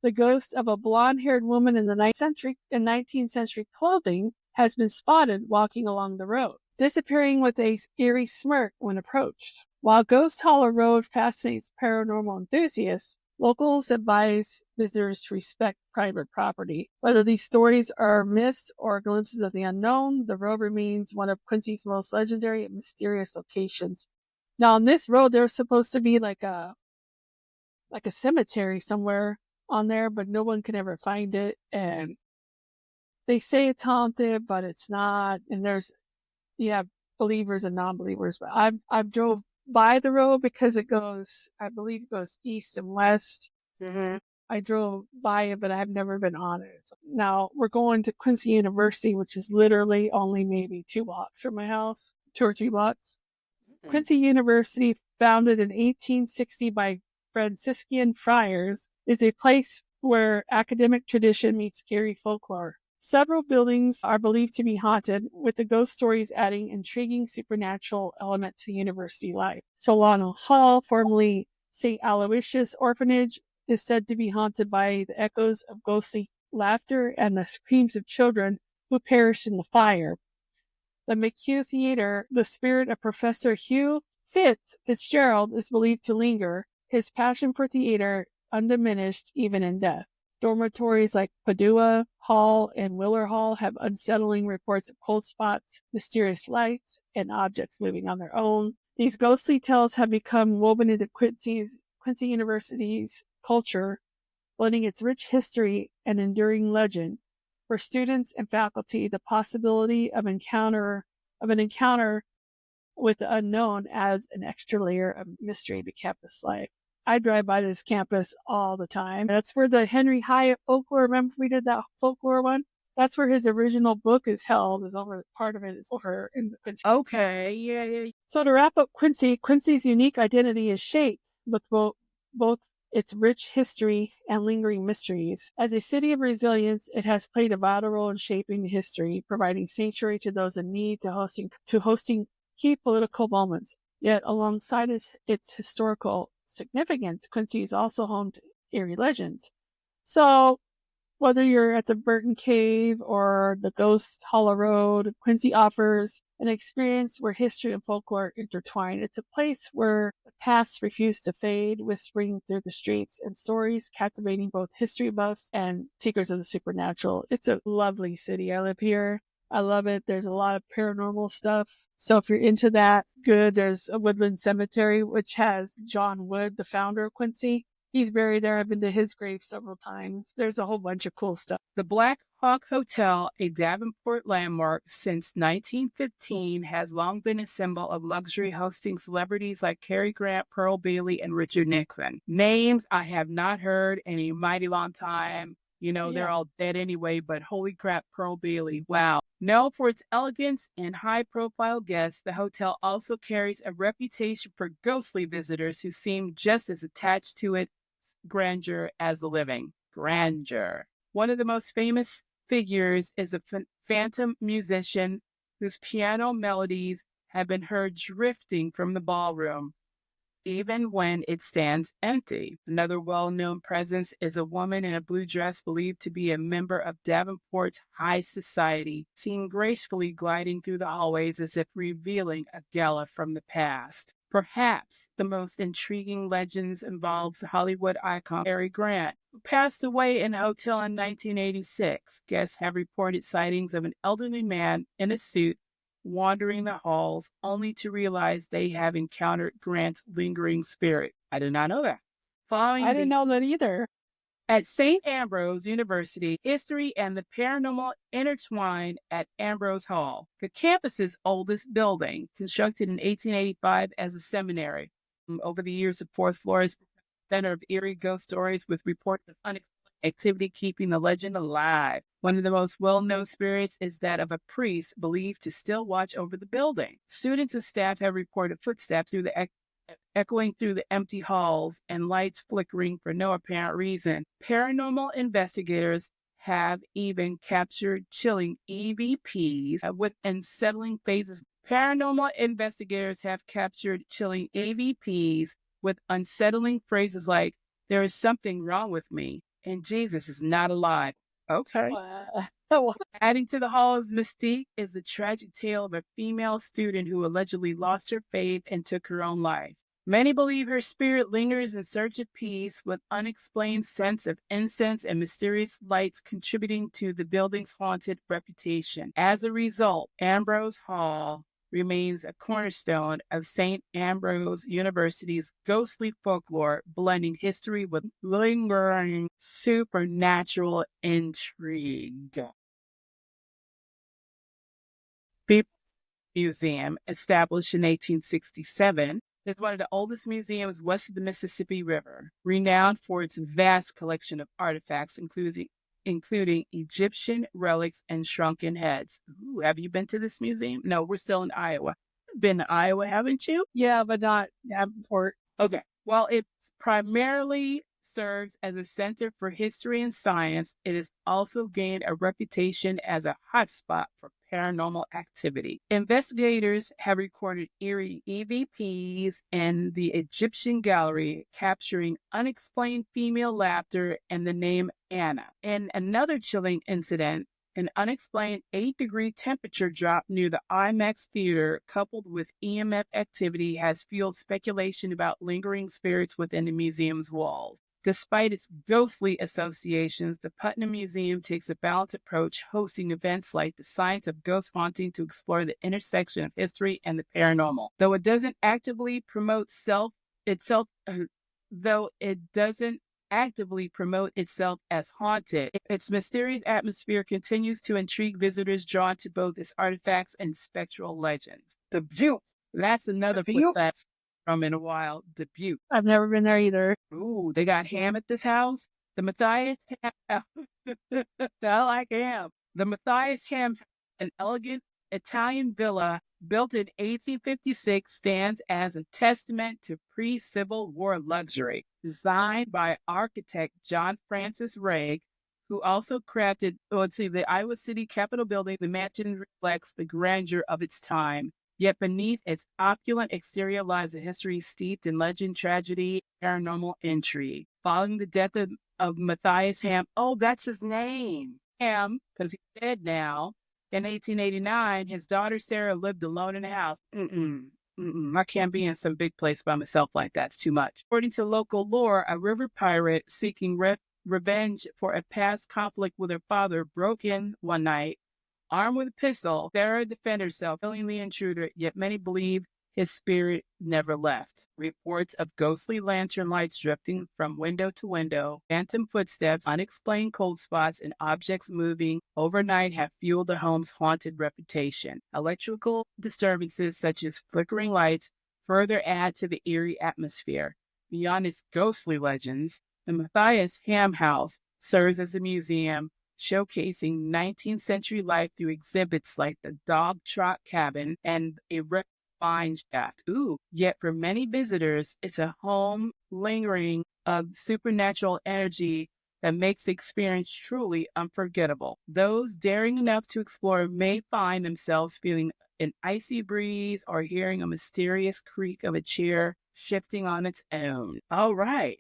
the ghost of a blonde-haired woman in the 19th century clothing has been spotted walking along the road, disappearing with a eerie smirk when approached. While Ghost Hollow Road fascinates paranormal enthusiasts, locals advise visitors to respect private property. Whether these stories are myths or glimpses of the unknown, the road remains one of Quincy's most legendary and mysterious locations. Now, on this road, there's supposed to be like a cemetery somewhere on there, but no one can ever find it. And they say it's haunted, but it's not. And you have believers and non-believers. But I've drove by the road because I believe it goes east and west. Mm-hmm. I drove by it, but I've never been on it. Now we're going to Quincy University, which is literally only maybe 2 blocks from my house, 2 or 3 blocks. Mm-hmm. Quincy University, founded in 1860 by Franciscan friars, is a place where academic tradition meets eerie folklore. Several buildings are believed to be haunted, with the ghost stories adding intriguing supernatural element to university life. Solano Hall, formerly St. Aloysius Orphanage, is said to be haunted by the echoes of ghostly laughter and the screams of children who perished in the fire. The McHugh Theater, the spirit of Professor Hugh Fitzgerald, is believed to linger, his passion for theater undiminished even in death. Dormitories like Padua Hall and Willer Hall have unsettling reports of cold spots, mysterious lights, and objects moving on their own. These ghostly tales have become woven into Quincy University's culture, blending its rich history and enduring legend. For students and faculty, the possibility of an encounter with the unknown adds an extra layer of mystery to campus life. I drive by this campus all the time. That's where the Henry Hyatt folklore, remember we did that folklore one? That's where his original book is held, part of it is over in the Quincy. Okay, yeah. So to wrap up Quincy's unique identity is shaped with both its rich history and lingering mysteries. As a city of resilience, it has played a vital role in shaping history, providing sanctuary to those in need, to hosting key political moments. Yet alongside its historical significance, Quincy is also home to eerie legends. So whether you're at the Burton Cave or the Ghost Hollow Road, Quincy offers an experience where history and folklore intertwine. It's a place where the past refuse to fade, whispering through the streets, and stories captivating both history buffs and seekers of the supernatural. It's a lovely city. I live here. I love it. There's a lot of paranormal stuff. So if you're into that, good. There's a Woodland Cemetery, which has John Wood, the founder of Quincy. He's buried there. I've been to his grave several times. There's a whole bunch of cool stuff. The Black Hawk Hotel, a Davenport landmark since 1915, has long been a symbol of luxury, hosting celebrities like Cary Grant, Pearl Bailey, and Richard Nixon. Names I have not heard in a mighty long time. They're all dead anyway, but holy crap, Pearl Bailey. Wow. Known for its elegance and high-profile guests, the hotel also carries a reputation for ghostly visitors who seem just as attached to its grandeur as the living. Grandeur. One of the most famous figures is a phantom musician whose piano melodies have been heard drifting from the ballroom, even when it stands empty. Another well-known presence is a woman in a blue dress believed to be a member of Davenport's high society, seen gracefully gliding through the hallways as if revealing a gala from the past. Perhaps the most intriguing legends involves Hollywood icon Cary Grant, who passed away in a hotel in 1986. Guests have reported sightings of an elderly man in a suit wandering the halls, only to realize they have encountered Grant's lingering spirit. I did not know that. I didn't know that either. At St. Ambrose University, history and the paranormal intertwine at Ambrose Hall, the campus's oldest building, constructed in 1885 as a seminary. Over the years, the fourth floor is the center of eerie ghost stories with reports of unexplained activity keeping the legend alive. One of the most well-known spirits is that of a priest believed to still watch over the building. Students and staff have reported footsteps echoing through the empty halls and lights flickering for no apparent reason. Paranormal investigators have even captured chilling EVPs with unsettling phases. Paranormal investigators have captured chilling EVPs with unsettling phrases like, "There is something wrong with me," and "Jesus is not alive." Okay. Wow. Adding to the hall's mystique is the tragic tale of a female student who allegedly lost her faith and took her own life. Many believe her spirit lingers in search of peace, with unexplained scents of incense and mysterious lights contributing to the building's haunted reputation. As a result, Ambrose Hall remains a cornerstone of St. Ambrose University's ghostly folklore, blending history with lingering supernatural intrigue. Beep Museum, established in 1867, is one of the oldest museums west of the Mississippi River, renowned for its vast collection of artifacts, including Egyptian relics and shrunken heads. Ooh, have you been to this museum? No, we're still in Iowa. You've been to Iowa, haven't you? Yeah, but not Davenport. Okay. Well, it primarily serves as a center for history and science. It has also gained a reputation as a hotspot for paranormal activity. Investigators have recorded eerie EVPs in the Egyptian gallery, capturing unexplained female laughter and the name Anna. In another chilling incident, an unexplained 8-degree temperature drop near the IMAX theater, coupled with EMF activity, has fueled speculation about lingering spirits within the museum's walls. Despite its ghostly associations, the Putnam Museum takes a balanced approach, hosting events like the Science of Ghost Haunting to explore the intersection of history and the paranormal. Though it doesn't actively promote itself as haunted, its mysterious atmosphere continues to intrigue visitors drawn to both its artifacts and spectral legends. Dubuque. That's another place that from in a while. Dubuque. I've never been there either. Ooh, they got ham at this house. The Matthias ham. I like ham. The Matthias ham, an elegant Italian villa built in 1856, stands as a testament to pre-Civil War luxury. Designed by architect John Francis Ragg, who also crafted, the Iowa City Capitol building, the mansion reflects the grandeur of its time. Yet beneath its opulent exterior lies a history steeped in legend, tragedy, paranormal intrigue. Following the death of Matthias Ham, oh, that's his name, Ham, because he's dead now. In 1889, his daughter Sarah lived alone in the house. I can't be in some big place by myself like that. It's too much. According to local lore, a river pirate seeking revenge for a past conflict with her father broke in one night. Armed with a pistol, Sarah defended herself, killing the intruder, yet many believe his spirit never left. Reports of ghostly lantern lights drifting from window to window, phantom footsteps, unexplained cold spots, and objects moving overnight have fueled the home's haunted reputation. Electrical disturbances such as flickering lights further add to the eerie atmosphere. Beyond its ghostly legends, the Matthias Ham House serves as a museum, showcasing 19th century life through exhibits like the dog trot cabin and a refined shaft. Yet for many visitors, it's a home lingering of supernatural energy that makes the experience truly unforgettable. Those daring enough to explore may find themselves feeling an icy breeze or hearing a mysterious creak of a chair shifting on its own. All right.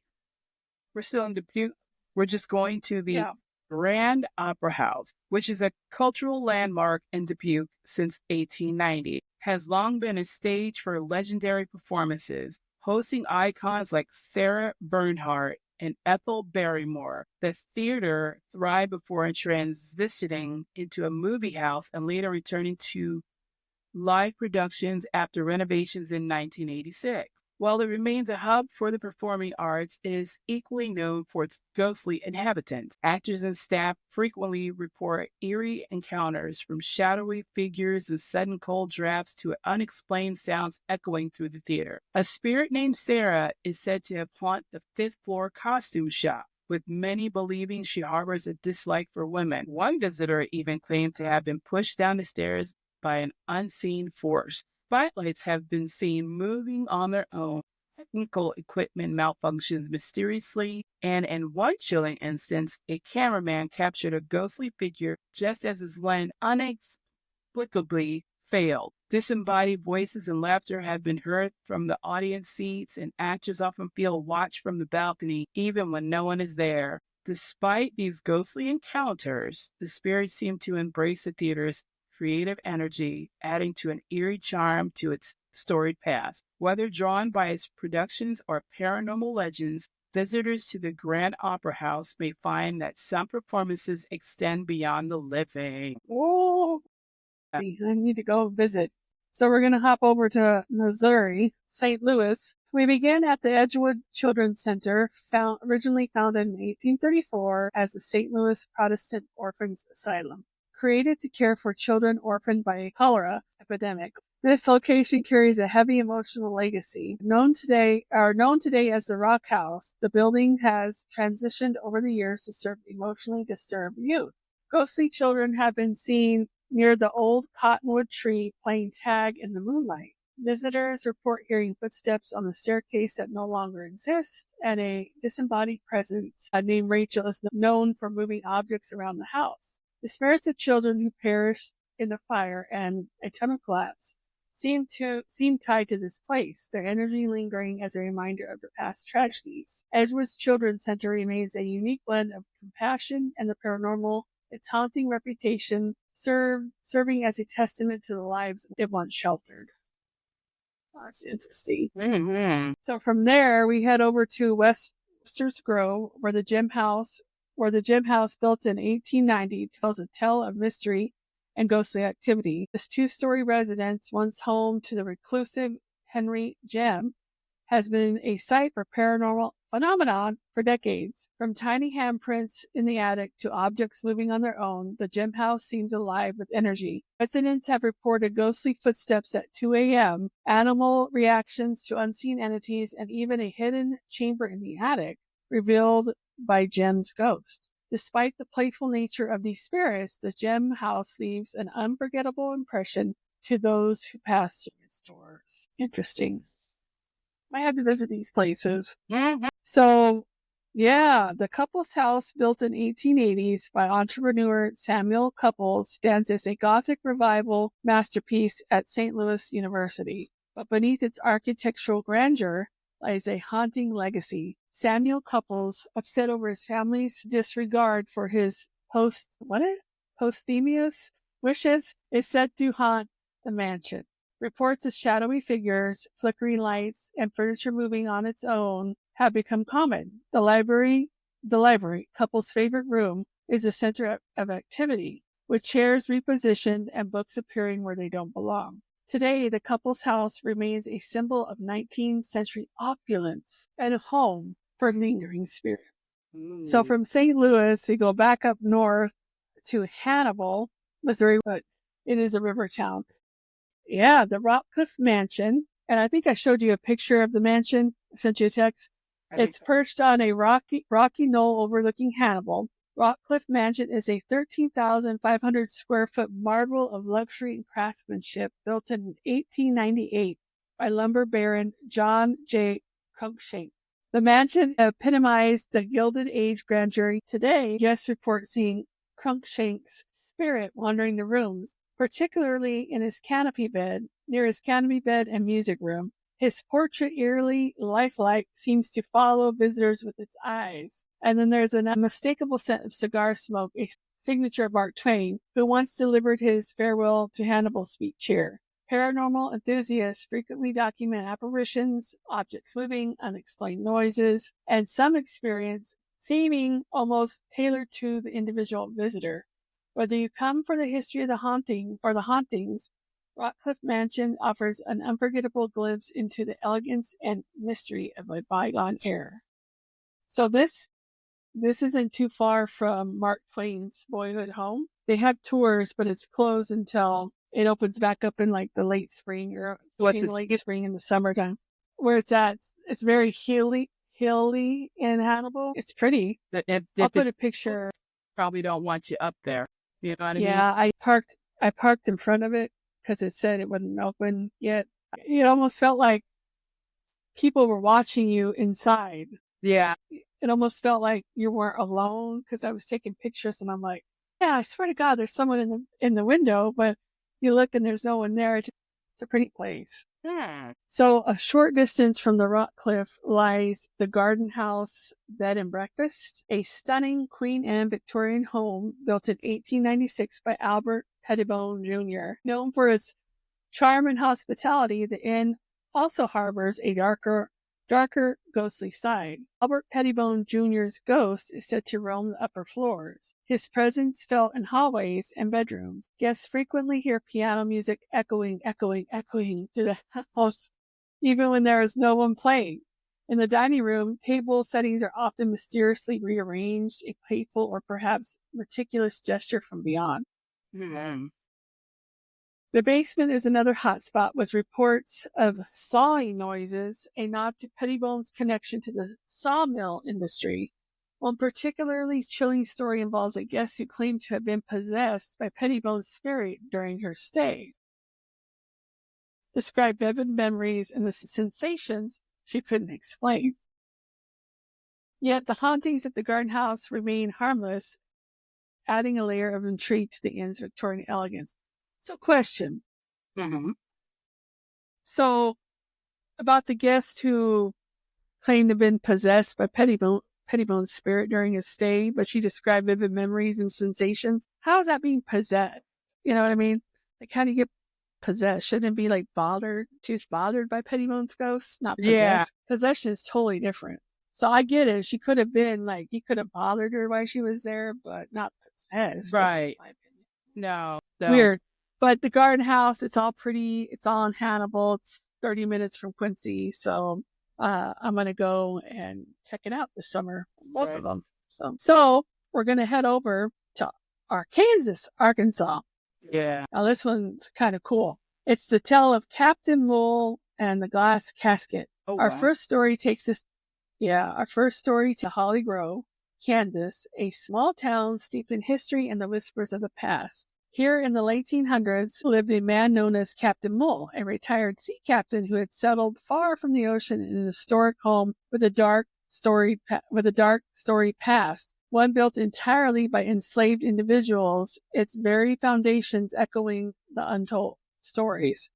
We're still in Dubuque. We're just going to the Grand Opera House, which is a cultural landmark in Dubuque since 1890, has long been a stage for legendary performances, hosting icons like Sarah Bernhardt and Ethel Barrymore. The theater thrived before transitioning into a movie house and later returning to live productions after renovations in 1986. While it remains a hub for the performing arts, it is equally known for its ghostly inhabitants. Actors and staff frequently report eerie encounters, from shadowy figures and sudden cold drafts to unexplained sounds echoing through the theater. A spirit named Sarah is said to have haunted the fifth-floor costume shop, with many believing she harbors a dislike for women. One visitor even claimed to have been pushed down the stairs by an unseen force. Spotlights have been seen moving on their own. technical equipment malfunctions mysteriously, and in one chilling instance, a cameraman captured a ghostly figure just as his lens inexplicably failed. Disembodied voices and laughter have been heard from the audience seats, and actors often feel watched from the balcony even when no one is there. Despite these ghostly encounters, the spirits seem to embrace the theater's creative energy, adding to an eerie charm to its storied past. Whether drawn by its productions or paranormal legends, visitors to the Grand Opera House may find that some performances extend beyond the living. Whoa. See, I need to go visit. So we're going to hop over to Missouri, St. Louis. We began at the Edgewood Children's Center, originally founded in 1834 as the St. Louis Protestant Orphans Asylum, created to care for children orphaned by a cholera epidemic. This location carries a heavy emotional legacy. Known today as the Rock House, the building has transitioned over the years to serve emotionally disturbed youth. Ghostly children have been seen near the old cottonwood tree playing tag in the moonlight. Visitors report hearing footsteps on the staircase that no longer exist, and a disembodied presence named Rachel is known for moving objects around the house. The spirits of children who perished in the fire and a tunnel collapse seem tied to this place, their energy lingering as a reminder of the past tragedies. Edgewood's Children's Center remains a unique blend of compassion and the paranormal, its haunting reputation serving as a testament to the lives it once sheltered. That's interesting. Mm-hmm. So from there, we head over to Wester's Grove, where the gym house, built in 1890, tells a tale of mystery and ghostly activity. This two-story residence, once home to the reclusive Henry Gem, has been a site for paranormal phenomenon for decades. From tiny handprints in the attic to objects moving on their own, the gym house seems alive with energy. Residents have reported ghostly footsteps at 2 a.m., animal reactions to unseen entities, and even a hidden chamber in the attic revealed by Gem's ghost. Despite the playful nature of these spirits, the gem house leaves an unforgettable impression to those who pass through its doors. Interesting. I had to visit these places. Mm-hmm. So, yeah, the Couples House, built in 1880s by entrepreneur Samuel Couples, stands as a Gothic revival masterpiece at St. Louis University. But beneath its architectural grandeur lies a haunting legacy. Samuel Couples, upset over his family's disregard for his posthumous wishes, is said to haunt the mansion. Reports of shadowy figures, flickering lights, and furniture moving on its own have become common. The library, couple's favorite room, is a center of activity, with chairs repositioned and books appearing where they don't belong. Today, the couple's house remains a symbol of 19th century opulence and a home for lingering spirits. So from St. Louis, we go back up north to Hannibal, Missouri, but it is a river town. Yeah, the Rockcliffe Mansion, and I think I showed you a picture of the mansion. I sent you a text. It's perched on a rocky knoll overlooking Hannibal. Rockcliffe Mansion is a 13,500 square foot marvel of luxury and craftsmanship built in 1898 by lumber baron John J. Cruikshank. The mansion epitomized the Gilded Age grandeur. Today, guests report seeing Cruikshank's spirit wandering the rooms, particularly in his canopy bed, near his canopy bed and music room. His portrait, eerily lifelike, seems to follow visitors with its eyes. And then there's an unmistakable scent of cigar smoke, a signature of Mark Twain, who once delivered his farewell to Hannibal's sweet cheer. Paranormal enthusiasts frequently document apparitions, objects moving, unexplained noises, and some experience seeming almost tailored to the individual visitor. Whether you come for the history of the haunting or the hauntings, Rockcliffe Mansion offers an unforgettable glimpse into the elegance and mystery of a bygone era. So this isn't too far from Mark Twain's boyhood home. They have tours, but it's closed until it opens back up in like the late spring or between the late spring and the summertime. Where it's at, it's very hilly in Hannibal. It's pretty. I'll put a picture. Probably don't want you up there. You know what I mean? Yeah, I parked in front of it because it said it wouldn't open yet. It almost felt like people were watching you inside. Yeah. It almost felt like you weren't alone because I was taking pictures and I'm like, yeah, I swear to God, there's someone in the window, but you look and there's no one there. It's a pretty place. Hmm. So a short distance from the rock cliff lies the Garden House Bed and Breakfast, a stunning Queen Anne Victorian home built in 1896 by Albert Pettibone Jr. Known for its charm and hospitality, the inn also harbors a darker, ghostly side. Albert Pettibone Jr.'s ghost is said to roam the upper floors. His presence felt in hallways and bedrooms. Guests frequently hear piano music echoing through the house, even when there is no one playing. In the dining room, table settings are often mysteriously rearranged, a playful or perhaps meticulous gesture from beyond. Hmm. The basement is another hotspot with reports of sawing noises, a nod to Pettibone's connection to the sawmill industry. One particularly chilling story involves a guest who claimed to have been possessed by Pettibone's spirit during her stay. Described vivid memories and the sensations she couldn't explain. Yet the hauntings at the garden house remain harmless, adding a layer of intrigue to the inn's Victorian elegance. So, question. Hmm. So, about the guest who claimed to have been possessed by Pettibone's spirit during his stay, but she described vivid memories and sensations. How is that being possessed? You know what I mean? Like, how do you get possessed? Shouldn't it be like bothered? She was bothered by Pettibone's ghost, not Yeah. possessed. Possession is totally different. So I get it. She could have been like, he could have bothered her while she was there, but not possessed. That's Right. just my opinion. No. Weird. But the garden house, it's all pretty. It's all in Hannibal. It's 30 minutes from Quincy. So I'm going to go and check it out this summer. Both of them. So we're going to head over to Arkansas. Yeah. Now this one's kind of cool. It's the tale of Captain Mole and the Glass Casket. Oh, Our wow. first story takes us to Holly Grove, Kansas, a small town steeped in history and the whispers of the past. Here in the late 1800s lived a man known as Captain Mole, a retired sea captain who had settled far from the ocean in an historic home with a dark story past, one built entirely by enslaved individuals, its very foundations echoing the untold stories.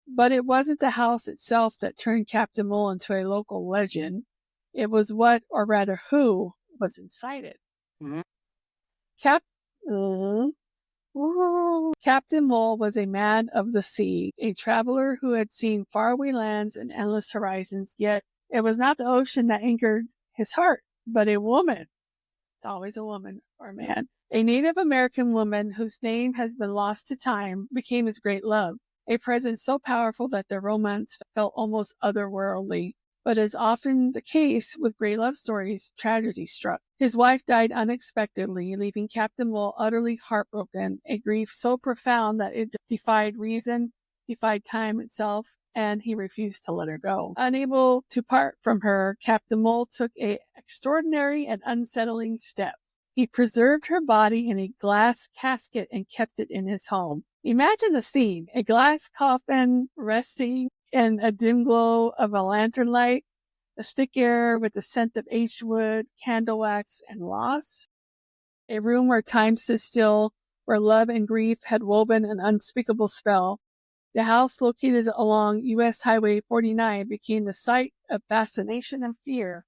But it wasn't the house itself that turned Captain Mole into a local legend. It was what, or rather who, was inside it. Mhm. Captain Mole was a man of the sea, a traveler who had seen faraway lands and endless horizons, yet it was not the ocean that anchored his heart, but a woman. It's always a woman or a man. A Native American woman whose name has been lost to time became his great love, a presence so powerful that their romance felt almost otherworldly. But as often the case with great love stories, tragedy struck. His wife died unexpectedly, leaving Captain Mole utterly heartbroken, a grief so profound that it defied reason, defied time itself, and he refused to let her go. Unable to part from her, Captain Mole took an extraordinary and unsettling step. He preserved her body in a glass casket and kept it in his home. Imagine the scene, a glass coffin resting in a dim glow of a lantern light, the thick air with the scent of aged wood, candle wax, and loss. A room where time stood still, where love and grief had woven an unspeakable spell. The house located along U.S. Highway 49 became the site of fascination and fear.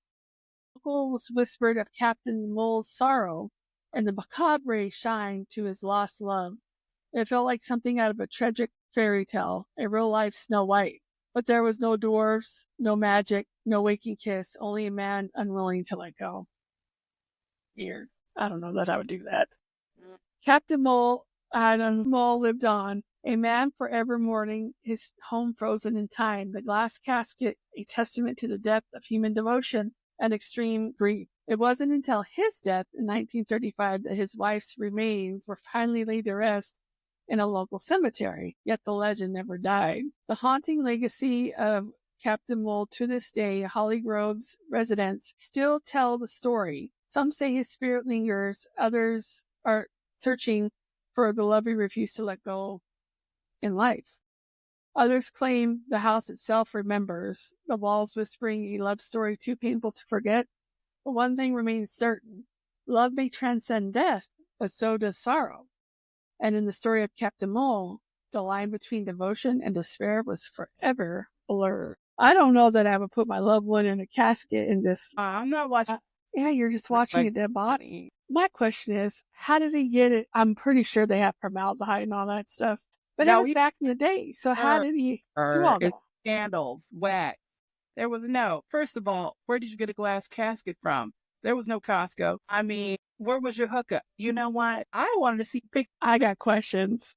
Locals whispered of Captain Mole's sorrow and the macabre shine to his lost love. It felt like something out of a tragic fairy tale, a real-life Snow White. But there was no dwarfs, no magic, no waking kiss, only a man unwilling to let go. Weird. I don't know that I would do that. Captain Mole lived on, a man forever mourning his home frozen in time, the glass casket a testament to the depth of human devotion and extreme grief. It wasn't until his death in 1935 that his wife's remains were finally laid to rest in a local cemetery, yet the legend never died. The haunting legacy of Captain Mole to this day, Holly Grove's residents still tell the story. Some say his spirit lingers, others are searching for the love he refused to let go in life. Others claim the house itself remembers, the walls whispering a love story too painful to forget. But one thing remains certain: love may transcend death, but so does sorrow. And in the story of Captain Mole, the line between devotion and despair was forever blurred. I don't know that I would put my loved one in a casket in this. I'm not watching. Yeah, you're just watching a dead body. My question is, how did he get it? I'm pretty sure they have formaldehyde and all that stuff. But that was back in the day. So how did he do all that? Candles, wax. There was first of all, where did you get a glass casket from? There was no Costco. I mean, where was your hookup? You know what? I wanted to see pictures. I got questions.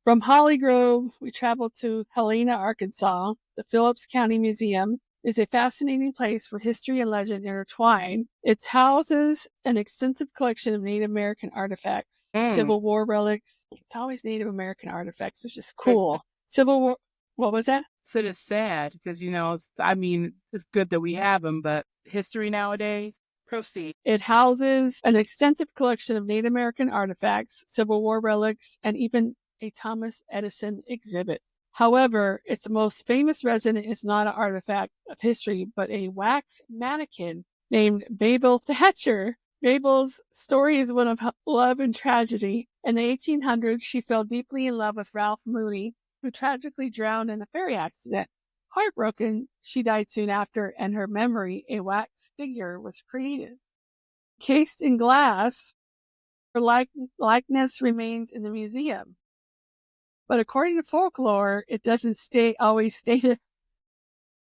From Holly Grove, we traveled to Helena, Arkansas. The Phillips County Museum is a fascinating place where history and legend intertwine. It houses an extensive collection of Native American artifacts, Civil War relics. It's always Native American artifacts, which is cool. Civil War, what was that? So it's sad because, it's good that we have them, but history nowadays, proceed. It houses an extensive collection of Native American artifacts, Civil War relics, and even a Thomas Edison exhibit. However, its most famous resident is not an artifact of history, but a wax mannequin named Mabel Thatcher. Mabel's story is one of love and tragedy. In the 1800s, she fell deeply in love with Ralph Mooney, who tragically drowned in a ferry accident. Heartbroken, she died soon after, and her memory, a wax figure, was created. Cased in glass, her likeness remains in the museum. But according to folklore, it doesn't always stay there.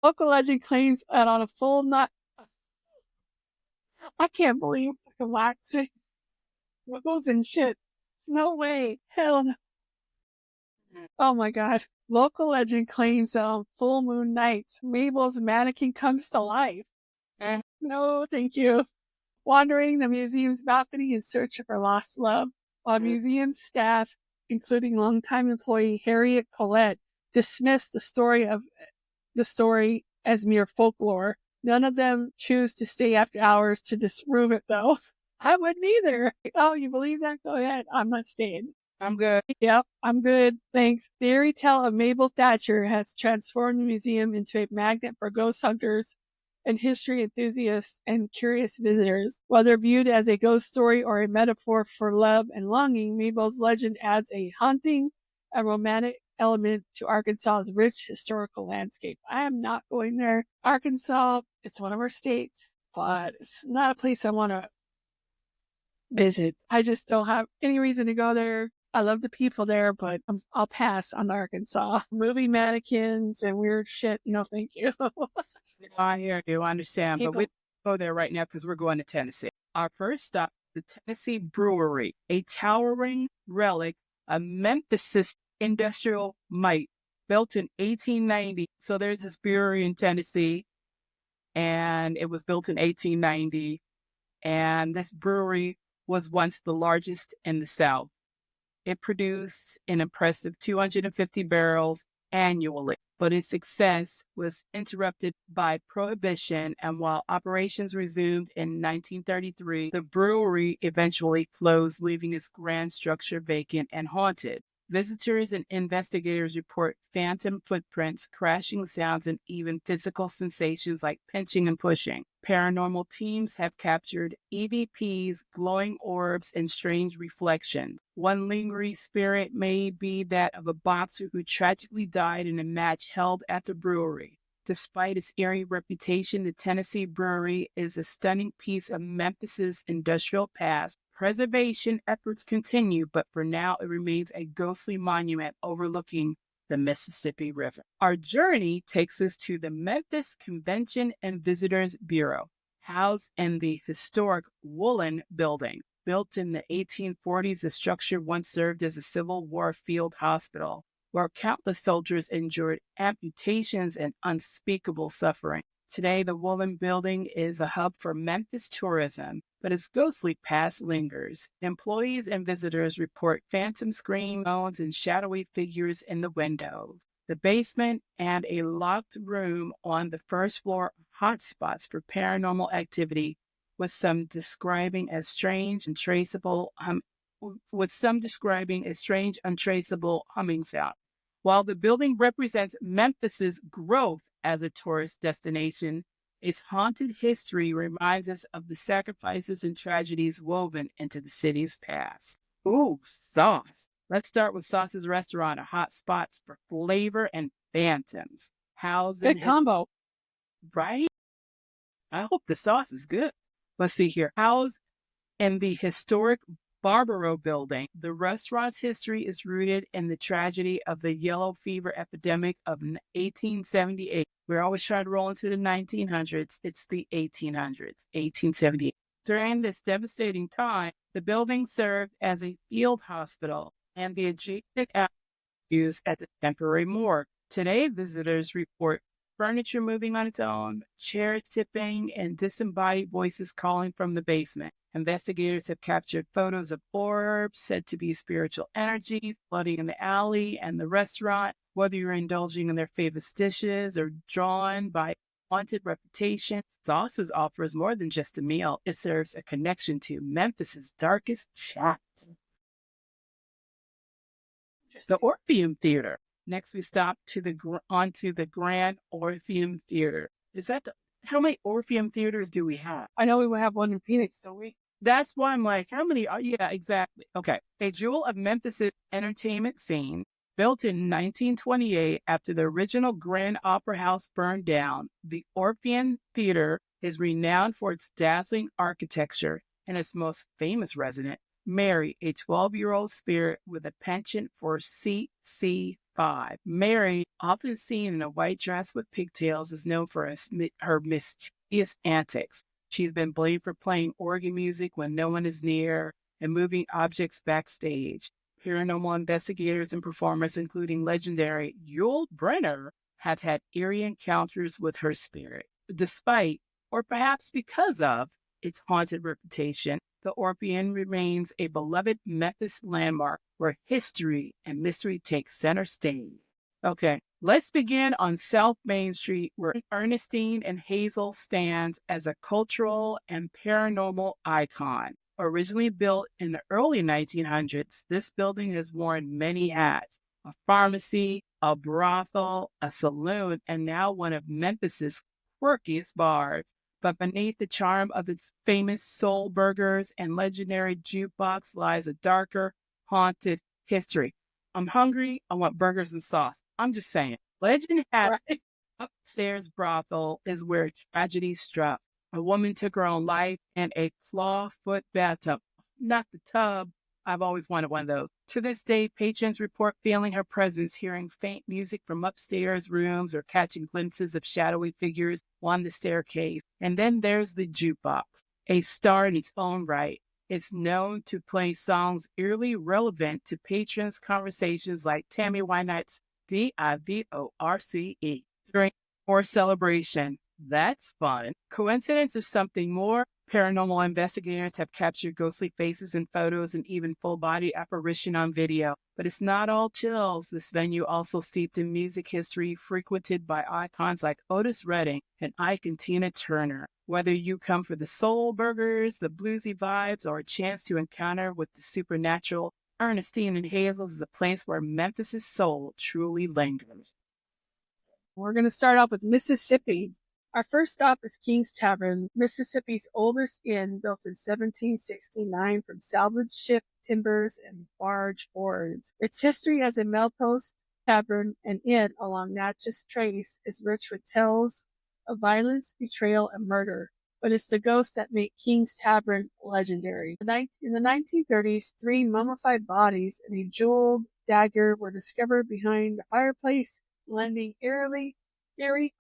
Local legend claims that on a full night, I can't believe the wax goes and shit. No way. Hell no. Oh my God. Local legend claims that on full moon nights, Mabel's mannequin comes to life. No, thank you. Wandering the museum's balcony in search of her lost love, while museum staff, including longtime employee Harriet Collette, dismissed the story as mere folklore. None of them choose to stay after hours to disprove it, though. I wouldn't either. Oh, you believe that? Go ahead. I'm not staying. I'm good. Yep, I'm good. Thanks. The fairy tale of Mabel Thatcher has transformed the museum into a magnet for ghost hunters and history enthusiasts and curious visitors. Whether viewed as a ghost story or a metaphor for love and longing, Mabel's legend adds a haunting and romantic element to Arkansas's rich historical landscape. I am not going there. Arkansas, it's one of our states, but it's not a place I want to visit. I just don't have any reason to go there. I love the people there, but I'll pass on Arkansas. Movie mannequins and weird shit. No, thank you. I hear you. I understand. But we go there right now because we're going to Tennessee. Our first stop, the Tennessee Brewery, a towering relic, a Memphis industrial might built in 1890. So there's this brewery in Tennessee, and it was built in 1890. And this brewery was once the largest in the South. It produced an impressive 250 barrels annually, but its success was interrupted by Prohibition, and while operations resumed in 1933, the brewery eventually closed, leaving its grand structure vacant and haunted. Visitors and investigators report phantom footprints, crashing sounds, and even physical sensations like pinching and pushing. Paranormal teams have captured EVPs, glowing orbs, and strange reflections. One lingering spirit may be that of a boxer who tragically died in a match held at the brewery. Despite its eerie reputation, the Tennessee Brewery is a stunning piece of Memphis's industrial past. Preservation efforts continue, but for now it remains a ghostly monument overlooking the Mississippi River. Our journey takes us to the Memphis Convention and Visitors Bureau, housed in the historic Woolen Building. Built in the 1840s, the structure once served as a Civil War field hospital, where countless soldiers endured amputations and unspeakable suffering. Today, the Woolen Building is a hub for Memphis tourism, but its ghostly past lingers. Employees and visitors report phantom scream moans and shadowy figures in the windows. The basement and a locked room on the first floor are hotspots for paranormal activity, with some describing as strange and traceable with some describing a strange, untraceable humming sound. While the building represents Memphis's growth as a tourist destination, its haunted history reminds us of the sacrifices and tragedies woven into the city's past. Ooh, Sauce. Let's start with Sauce's Restaurant, a hot spot for flavor and phantoms. Housed in Good combo. right? I hope the sauce is good. Let's see here. Housed in the historic Barbaro building, the restaurant's history is rooted in the tragedy of the yellow fever epidemic of 1878. We're always trying to roll into the 1900s. It's the 1800s, 1878. During this devastating time, the building served as a field hospital and the adjacent used as a temporary morgue. Today, visitors report furniture moving on its own, chairs tipping, and disembodied voices calling from the basement. Investigators have captured photos of orbs said to be spiritual energy floating in the alley and the restaurant. Whether you're indulging in their favorite dishes or drawn by haunted reputation, Sauces offers more than just a meal. It serves a connection to Memphis's darkest chapter. The Orpheum Theater. Next, we stop onto the Grand Orpheum Theater. How many Orpheum theaters do we have? I know we will have one in Phoenix, don't we? That's why I'm like, how many are? Yeah, exactly. Okay. A jewel of Memphis's entertainment scene, built in 1928 after the original Grand Opera House burned down, the Orpheum Theater is renowned for its dazzling architecture and its most famous resident, Mary, a 12-year-old spirit with a penchant for CC5. Mary, often seen in a white dress with pigtails, is known for her mischievous antics. She's been blamed for playing organ music when no one is near and moving objects backstage. Paranormal investigators and performers, including legendary Yul Brynner, have had eerie encounters with her spirit. Despite, or perhaps because of, its haunted reputation, the Orpheum remains a beloved Memphis landmark where history and mystery take center stage. Okay, let's begin on South Main Street, where Ernestine and Hazel stands as a cultural and paranormal icon. Originally built in the early 1900s, this building has worn many hats: a pharmacy, a brothel, a saloon, and now one of Memphis's quirkiest bars. But beneath the charm of its famous soul burgers and legendary jukebox lies a darker, haunted history. I'm hungry. I want burgers and sauce. I'm just saying. Legend has it, upstairs brothel is where tragedy struck. A woman took her own life in a clawfoot bathtub. Not the tub. I've always wanted one of those. To this day, patrons report feeling her presence, hearing faint music from upstairs rooms or catching glimpses of shadowy figures on the staircase. And then there's the jukebox, a star in its own right. It's known to play songs eerily relevant to patrons' conversations like Tammy Wynette's DIVORCE during or celebration. That's fun. Coincidence or something more? Paranormal investigators have captured ghostly faces in photos and even full-body apparition on video. But it's not all chills. This venue, also steeped in music history, frequented by icons like Otis Redding and Ike and Tina Turner. Whether you come for the soul burgers, the bluesy vibes, or a chance to encounter with the supernatural, Ernestine and Hazel's is a place where Memphis's soul truly lingers. We're going to start off with Mississippi. Our first stop is King's Tavern, Mississippi's oldest inn, built in 1769 from salvaged ship timbers and barge boards. Its history as a mailpost, tavern, and inn along Natchez Trace is rich with tales of violence, betrayal, and murder. But it's the ghosts that make King's Tavern legendary. In the 1930s, 3 mummified bodies and a jeweled dagger were discovered behind the fireplace, lending eerie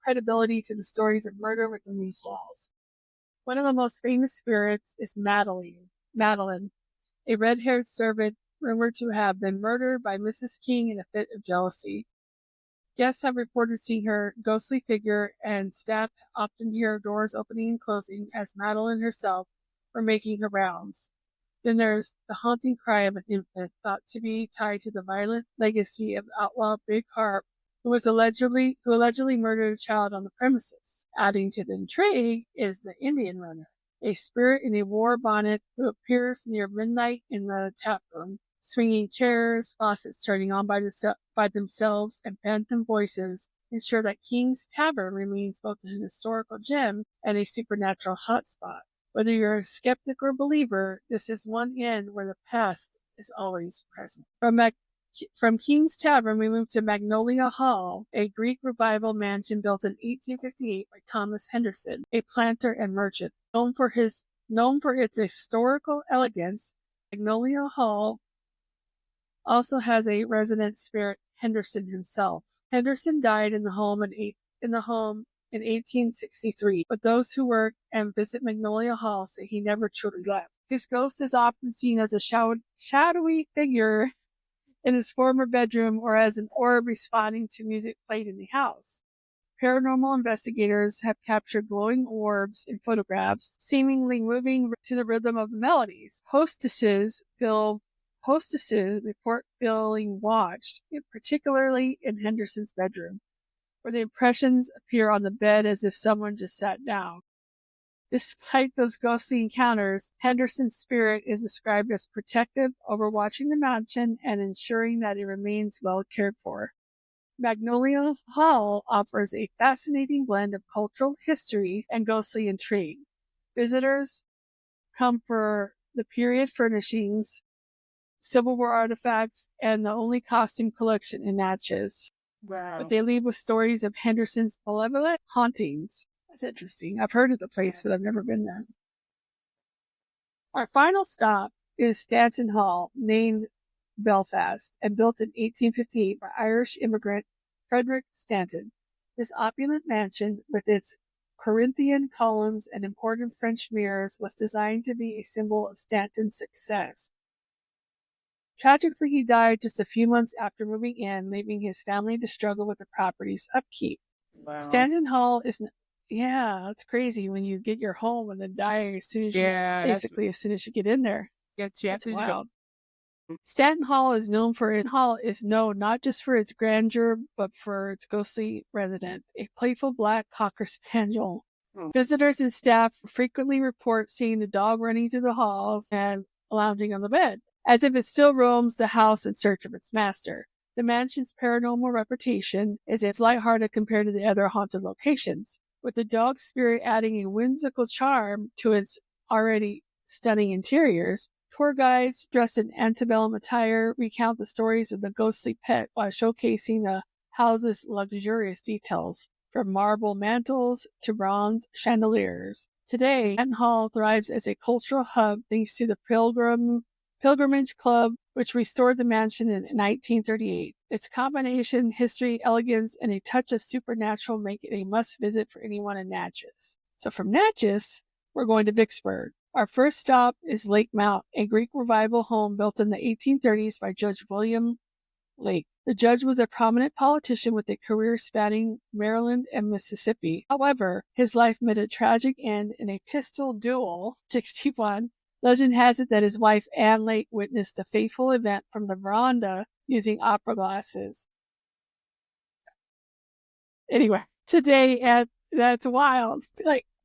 credibility to the stories of murder within these walls. One of the most famous spirits is Madeline, a red-haired servant rumored to have been murdered by Mrs. King in a fit of jealousy. Guests have reported seeing her ghostly figure, and staff often hear doors opening and closing as Madeline herself were making her rounds. Then there's the haunting cry of an infant, thought to be tied to the violent legacy of outlaw Big Harp, who allegedly murdered a child on the premises. Adding to the intrigue is the Indian runner, a spirit in a war bonnet who appears near midnight in the tap room, swinging chairs, faucets turning on by themselves, and phantom voices ensure that King's Tavern remains both an historical gem and a supernatural hotspot. Whether you're a skeptic or believer, this is one inn where the past is always present. From King's Tavern, we move to Magnolia Hall, a Greek revival mansion built in 1858 by Thomas Henderson, a planter and merchant. Known for its historical elegance, Magnolia Hall also has a resident spirit, Henderson himself. Henderson died in the home in 1863, but those who work and visit Magnolia Hall say he never truly left. His ghost is often seen as a shadowy figure in his former bedroom or as an orb responding to music played in the house. Paranormal investigators have captured glowing orbs in photographs, seemingly moving to the rhythm of the melodies. Hostesses report feeling watched, particularly in Henderson's bedroom, where the impressions appear on the bed as if someone just sat down. Despite those ghostly encounters, Henderson's spirit is described as protective, overwatching the mansion and ensuring that it remains well cared for. Magnolia Hall offers a fascinating blend of cultural history and ghostly intrigue. Visitors come for the period furnishings, Civil War artifacts, and the only costume collection in Natchez. Wow. But they leave with stories of Henderson's malevolent hauntings. That's interesting. I've heard of the place, but I've never been there. Our final stop is Stanton Hall, named Belfast, and built in 1858 by Irish immigrant Frederick Stanton. This opulent mansion, with its Corinthian columns and important French mirrors, was designed to be a symbol of Stanton's success. Tragically, he died just a few months after moving in, leaving his family to struggle with the property's upkeep. Wow. Stanton Hall is, it's crazy when you get your home and then die as soon as as soon as you get in there. That's wild. Stanton Hall is known not just for its grandeur, but for its ghostly resident, a playful black cocker spaniel. Visitors and staff frequently report seeing the dog running through the halls and lounging on the bed, as if it still roams the house in search of its master. The mansion's paranormal reputation is lighthearted compared to the other haunted locations, with the dog spirit adding a whimsical charm to its already stunning interiors. Tour guides dressed in antebellum attire recount the stories of the ghostly pet while showcasing the house's luxurious details, from marble mantels to bronze chandeliers. Today, Stanton Hall thrives as a cultural hub thanks to the Pilgrimage Club, which restored the mansion in 1938. Its combination, history, elegance, and a touch of supernatural make it a must-visit for anyone in Natchez. So from Natchez, we're going to Vicksburg. Our first stop is Lake Mount, a Greek revival home built in the 1830s by Judge William Lake. The judge was a prominent politician with a career spanning Maryland and Mississippi. However, his life met a tragic end in a pistol duel, 61. Legend has it that his wife, Ann Lake, witnessed the fateful event from the veranda using opera glasses. Anyway, that's wild.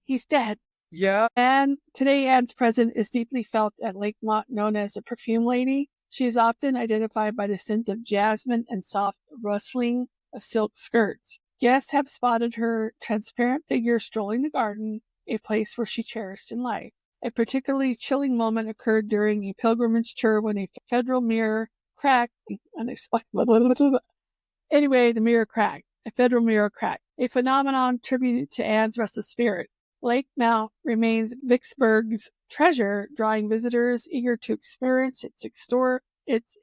He's dead. Yeah. And today, Ann's presence is deeply felt at Lake Mont, known as the Perfume Lady. She is often identified by the scent of jasmine and soft rustling of silk skirts. Guests have spotted her transparent figure strolling the garden, a place where she cherished in life. A particularly chilling moment occurred during a pilgrimage tour when a federal mirror cracked. Anyway, the mirror cracked. A federal mirror cracked. A phenomenon attributed to Anne's restless spirit. Lake Mount remains Vicksburg's treasure, drawing visitors eager to experience its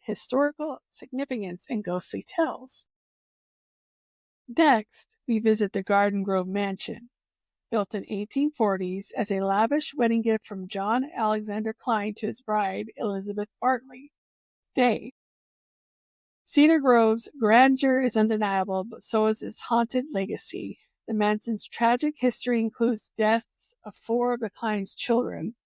historical significance and ghostly tales. Next, we visit the Garden Grove Mansion, built in 1840s as a lavish wedding gift from John Alexander Klein to his bride, Elizabeth Bartley. Day. Cedar Grove's grandeur is undeniable, but so is its haunted legacy. The mansion's tragic history includes deaths of 4 of the Klein's children.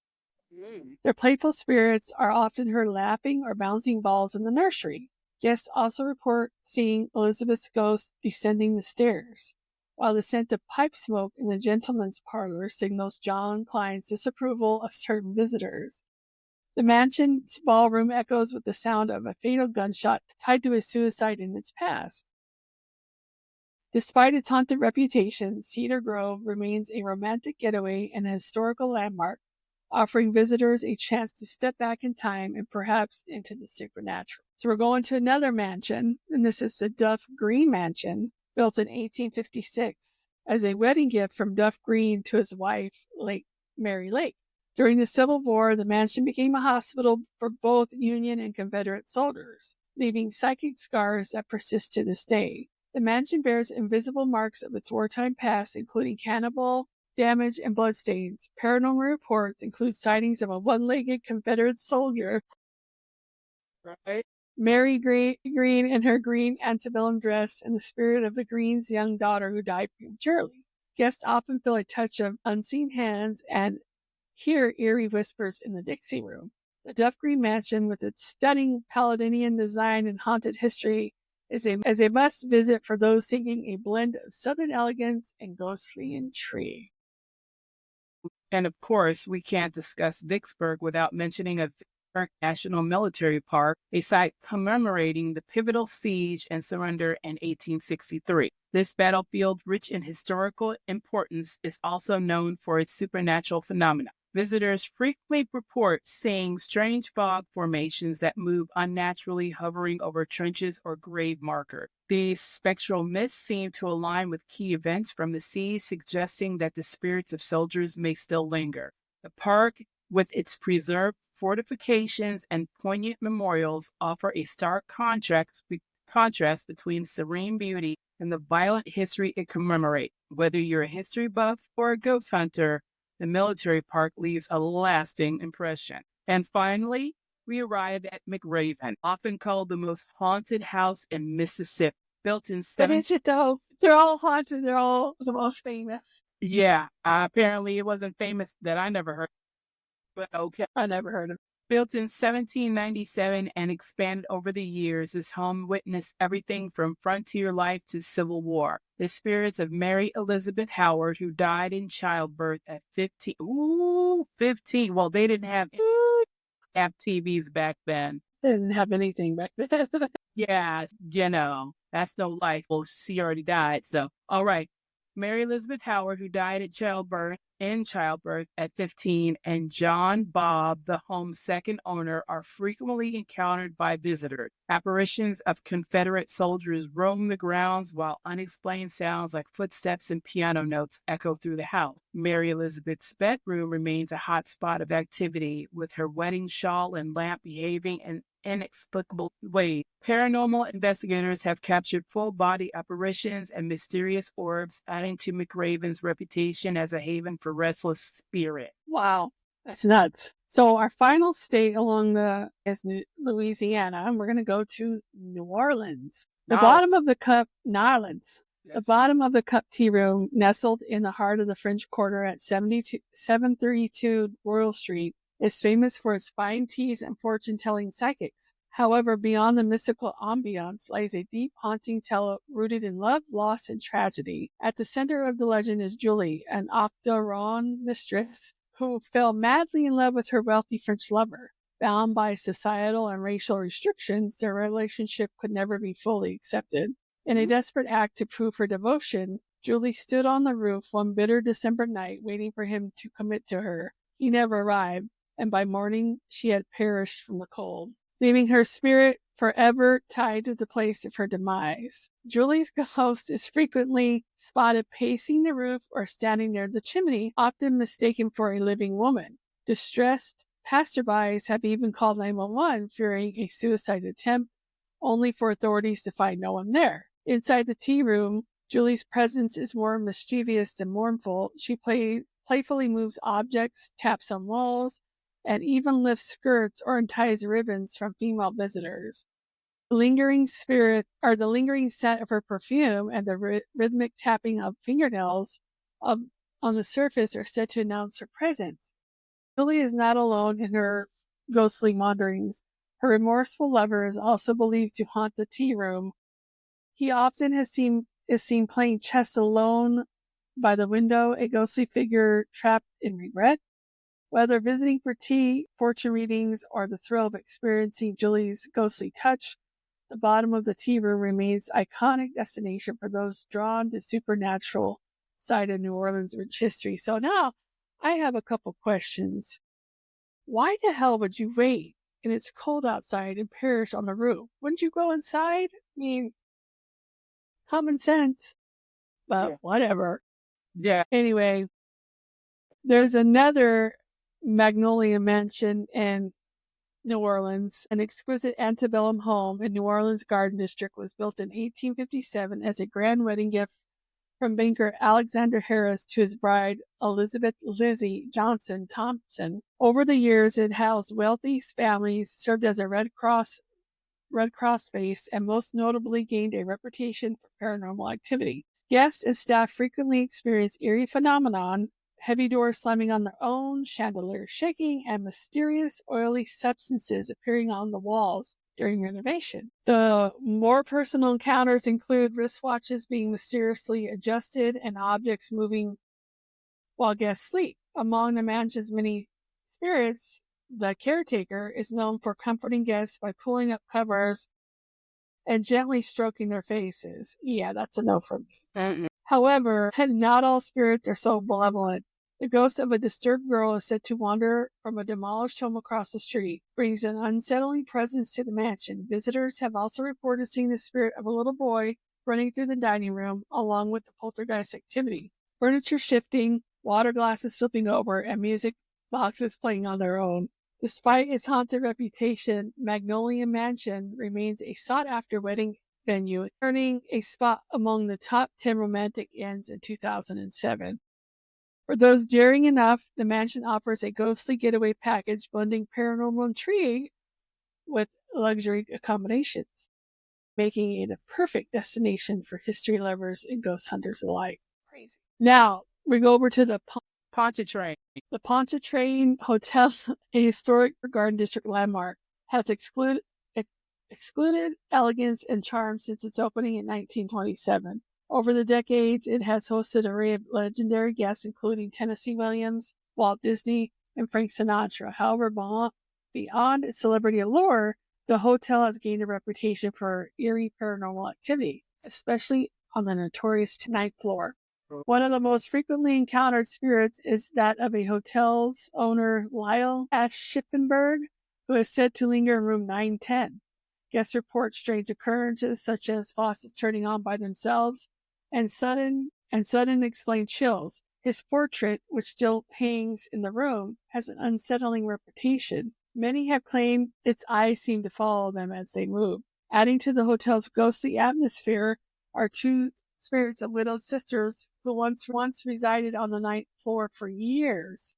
Their playful spirits are often heard laughing or bouncing balls in the nursery. Guests also report seeing Elizabeth's ghost descending the stairs. while the scent of pipe smoke in the gentleman's parlor signals John Klein's disapproval of certain visitors. The mansion's ballroom echoes with the sound of a fatal gunshot tied to a suicide in its past. Despite its haunted reputation, Cedar Grove remains a romantic getaway and a historical landmark, offering visitors a chance to step back in time and perhaps into the supernatural. So we're going to another mansion, and this is the Duff Green Mansion, built in 1856 as a wedding gift from Duff Green to his wife, Mary Lake. During the Civil War, the mansion became a hospital for both Union and Confederate soldiers, leaving psychic scars that persist to this day. The mansion bears invisible marks of its wartime past, including cannibal damage and bloodstains. Paranormal reports include sightings of a one-legged Confederate soldier, Right? Mary Green in her green antebellum dress, and the spirit of the Green's young daughter who died prematurely. Guests often feel a touch of unseen hands and hear eerie whispers in the Dixie Room. The Duff Green Mansion, with its stunning Palladinian design and haunted history, is a must-visit for those seeking a blend of Southern elegance and ghostly intrigue. And of course, we can't discuss Vicksburg without mentioning a Vicksburg National Military Park, a site commemorating the pivotal siege and surrender in 1863. This battlefield, rich in historical importance, is also known for its supernatural phenomena. Visitors frequently report seeing strange fog formations that move unnaturally, hovering over trenches or grave markers. These spectral mists seem to align with key events from the siege, suggesting that the spirits of soldiers may still linger. The park, with its preserved fortifications and poignant memorials, offer a stark contrast between serene beauty and the violent history it commemorates. Whether you're a history buff or a ghost hunter, the military park leaves a lasting impression. And finally, we arrive at McRaven, often called the most haunted house in Mississippi. Built in But is it though? They're all haunted. They're all the most famous. Yeah, apparently it wasn't famous that I never heard, but okay. I never heard of it. Built in 1797 and expanded over the years, this home witnessed everything from frontier life to Civil War. The spirits of Mary Elizabeth Howard, who died in childbirth at 15. Ooh, 15. Well, they didn't have TVs back then. They didn't have anything back then. Yeah, that's no life. Well, she already died. So, all right. Mary Elizabeth Howard, who died in childbirth at 15, and John Bob, the home's second owner, are frequently encountered by visitors. Apparitions of Confederate soldiers roam the grounds, while unexplained sounds like footsteps and piano notes echo through the house. Mary Elizabeth's bedroom remains a hot spot of activity, with her wedding shawl and lamp behaving in inexplicable ways. Paranormal investigators have captured full-body apparitions and mysterious orbs, adding to McRaven's reputation as a haven for restless spirits. Wow, that's nuts. So our final state is Louisiana, and we're going to go to New Orleans. The bottom of the cup, New Orleans. The bottom of the Cup Tea Room, nestled in the heart of the French Quarter at 732 Royal Street, is famous for its fine teas and fortune-telling psychics. However, beyond the mystical ambiance lies a deep, haunting tale rooted in love, loss, and tragedy. At the center of the legend is Julie, an octoroon mistress who fell madly in love with her wealthy French lover. Bound by societal and racial restrictions, their relationship could never be fully accepted. In a desperate act to prove her devotion, Julie stood on the roof one bitter December night, waiting for him to commit to her. He never arrived, and by morning she had perished from the cold, leaving her spirit forever tied to the place of her demise. Julie's ghost is frequently spotted pacing the roof or standing near the chimney, often mistaken for a living woman. Distressed passerbys have even called 911, fearing a suicide attempt, only for authorities to find no one there. Inside the tea room, Julie's presence is more mischievous than mournful. She playfully moves objects, taps on walls, and even lifts skirts or unties ribbons from female visitors. The lingering scent of her perfume and the rhythmic tapping of fingernails on the surface are said to announce her presence. Julie is not alone in her ghostly wanderings. Her remorseful lover is also believed to haunt the tea room. He often has seen is seen playing chess alone by the window, a ghostly figure trapped in regret. Whether visiting for tea, fortune readings, or the thrill of experiencing Julie's ghostly touch, the bottom of the tea room remains iconic destination for those drawn to supernatural side of New Orleans' rich history. So now I have a couple questions. Why the hell would you wait and it's cold outside and perish on the roof? Wouldn't you go inside? I mean, common sense, but Yeah. whatever. Yeah. Anyway, there's another Magnolia Mansion in New Orleans. An exquisite antebellum home in New Orleans Garden District was built in 1857 as a grand wedding gift from banker Alexander Harris to his bride Elizabeth Lizzie Johnson Thompson. Over the years, it housed wealthy families, served as a Red Cross base, and most notably gained a reputation for paranormal activity. Guests and staff frequently experience eerie phenomenon, heavy doors slamming on their own, chandeliers shaking, and mysterious oily substances appearing on the walls during renovation. The more personal encounters include wristwatches being mysteriously adjusted and objects moving while guests sleep. Among the mansion's many spirits, the caretaker is known for comforting guests by pulling up covers and gently stroking their faces. Yeah, that's a no from me. Mm-mm. However, not all spirits are so malevolent. The ghost of a disturbed girl is said to wander from a demolished home across the street, brings an unsettling presence to the mansion. Visitors have also reported seeing the spirit of a little boy running through the dining room, along with the poltergeist activity. Furniture shifting, water glasses slipping over, and music boxes playing on their own. Despite its haunted reputation, Magnolia Mansion remains a sought-after wedding venue, earning a spot among the top 10 romantic inns in 2007. For those daring enough, the mansion offers a ghostly getaway package blending paranormal intrigue with luxury accommodations, making it a perfect destination for history lovers and ghost hunters alike. Crazy. Now, we go over to the Pontchartrain. The Pontchartrain Hotel, a historic Garden District landmark, has excluded elegance and charm since its opening in 1927. Over the decades, it has hosted an array of legendary guests, including Tennessee Williams, Walt Disney, and Frank Sinatra. However, beyond its celebrity allure, the hotel has gained a reputation for eerie paranormal activity, especially on the notorious ninth floor. One of the most frequently encountered spirits is that of a hotel's owner, Lyle Schiffenberg, who is said to linger in room 910. Guests report strange occurrences such as faucets turning on by themselves and sudden explained chills. His portrait, which still hangs in the room, has an unsettling reputation. Many have claimed its eyes seem to follow them as they move. Adding to the hotel's ghostly atmosphere are two spirits of widowed sisters who once resided on the ninth floor for years.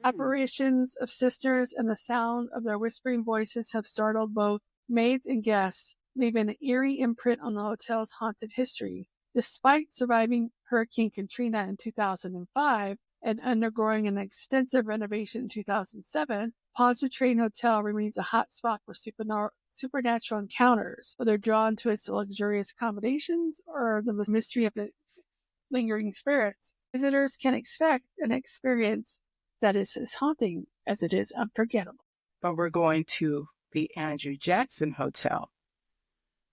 Apparitions of sisters and the sound of their whispering voices have startled both maids and guests, leaving an eerie imprint on the hotel's haunted history. Despite surviving Hurricane Katrina in 2005 and undergoing an extensive renovation in 2007, Pontchartrain Hotel remains a hot spot for supernatural encounters, whether drawn to its luxurious accommodations or the mystery of the lingering spirits. Visitors can expect an experience that is as haunting as it is unforgettable. But we're going to the Andrew Jackson Hotel,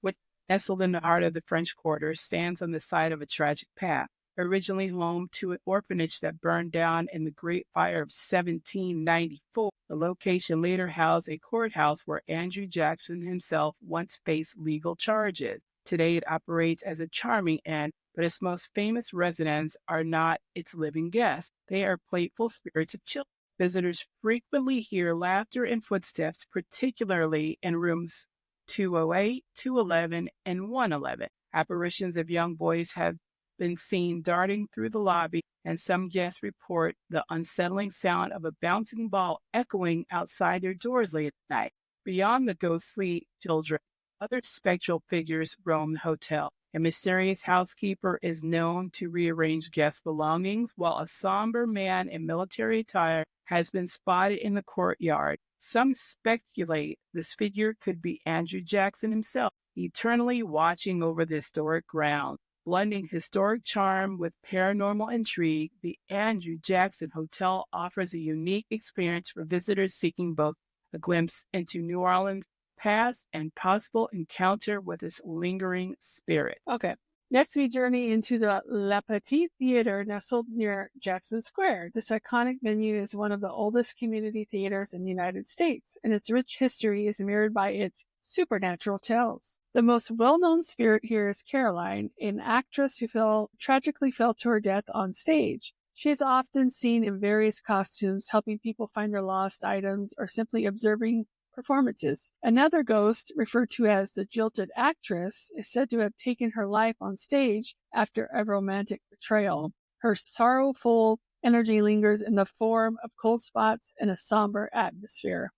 which, nestled in the heart of the French Quarter, stands on the side of a tragic path. Originally home to an orphanage that burned down in the Great Fire of 1794, the location later housed a courthouse where Andrew Jackson himself once faced legal charges. Today it operates as a charming inn, but its most famous residents are not its living guests. They are playful spirits of children. Visitors frequently hear laughter and footsteps, particularly in rooms 208, 211, and 111. Apparitions of young boys have been seen darting through the lobby, and some guests report the unsettling sound of a bouncing ball echoing outside their doors late at night. Beyond the ghostly children, other spectral figures roam the hotel. A mysterious housekeeper is known to rearrange guest belongings, while a somber man in military attire has been spotted in the courtyard. Some speculate this figure could be Andrew Jackson himself, eternally watching over the historic ground. Blending historic charm with paranormal intrigue, the Andrew Jackson Hotel offers a unique experience for visitors seeking both a glimpse into New Orleans' past and possible encounter with its lingering spirit. Okay. Next, we journey into the La Petite Theater nestled near Jackson Square. This iconic venue is one of the oldest community theaters in the United States, and its rich history is mirrored by its supernatural tales. The most well-known spirit here is Caroline, an actress who tragically fell to her death on stage. She is often seen in various costumes, helping people find their lost items or simply observing performances. Another ghost, referred to as the jilted actress, is said to have taken her life on stage after a romantic betrayal. Her sorrowful energy lingers in the form of cold spots and a somber atmosphere.